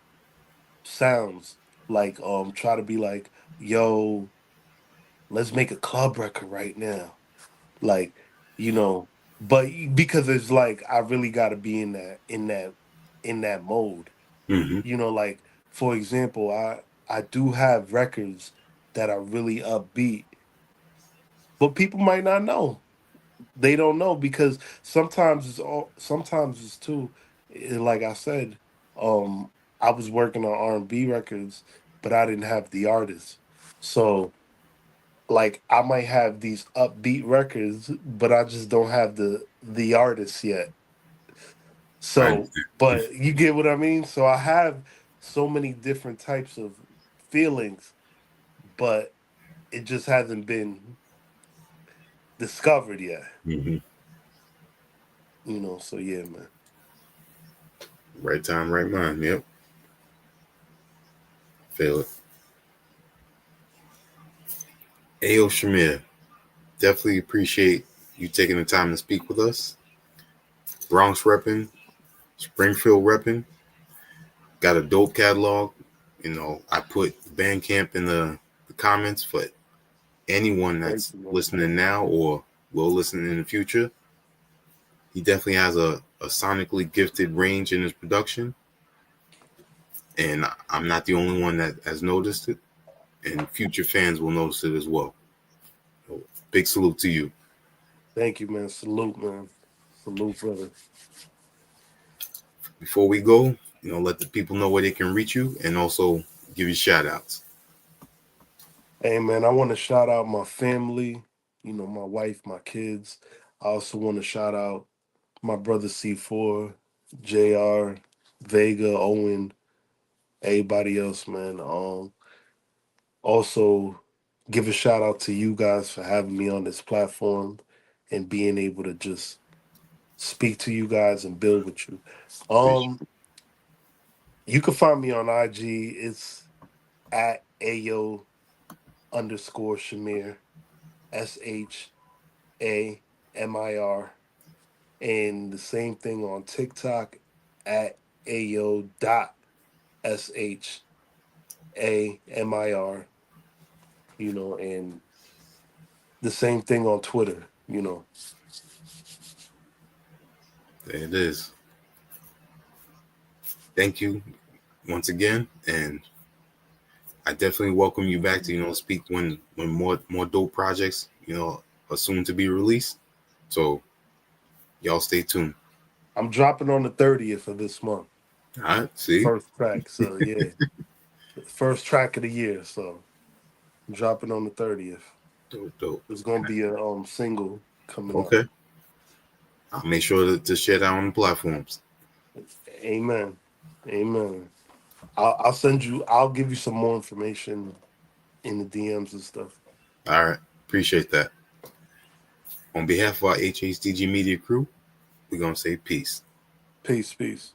sounds, like try to be like, yo, let's make a club record right now, like, you know but because it's like I really got to be in that mode. Mhm. Like, for example, I do have records that are really upbeat, but people might not know. They don't know because sometimes it's too, like I said, um I was working on R&B records, but I didn't have the artist. So, like, I might have these upbeat records, but I just don't have the artist yet. I So, understand. but you get what I mean? So I have so many different types of feelings, but it just hasn't been discovered yet. Mhm. So yeah, man. Right time, right mind. Yep. Feel it. Ayo Shamir, definitely appreciate you taking the time to speak with us. Bronx repping, Springfield repping, got a dope catalog. I put Bandcamp in the comments for anyone Thank that's you, man. listening now or will listen in the future. He definitely has a sonically gifted range in his production, and I'm not the only one that has noticed it, and future fans will notice it as well. So, big salute to you. Thank you, man. Salute, man. Salute, brother. Before we go, let the people know where they can reach you and also give you shout outs. Hey, man, I want to shout out my family, my wife, my kids. I also want to shout out my brother C4, JR, Vega, Owen, everybody else, man. Also, give a shout out to you guys for having me on this platform and being able to just speak to you guys and build with you. Appreciate Um, you can find me on IG. It's at Ayo_Shamir, SHAMIR, and the same thing on TikTok at Ayo.SHAMIR. And the same thing on Twitter. There it is. Thank you once again, and I definitely welcome you back to speak when more dope projects are soon to be released. So y'all stay tuned. I'm dropping on the 30th of this month. All right, see, First track. So yeah. First track of the year. So I'm dropping on the 30th. dope. There's gonna be a single coming up. Okay, I'll make sure to share that on the platforms. Amen. Amen. I'll send you. I'll give you some more information in the DMs and stuff. All right, appreciate that. On behalf of our HHDG Media crew, we're gonna say peace. Peace.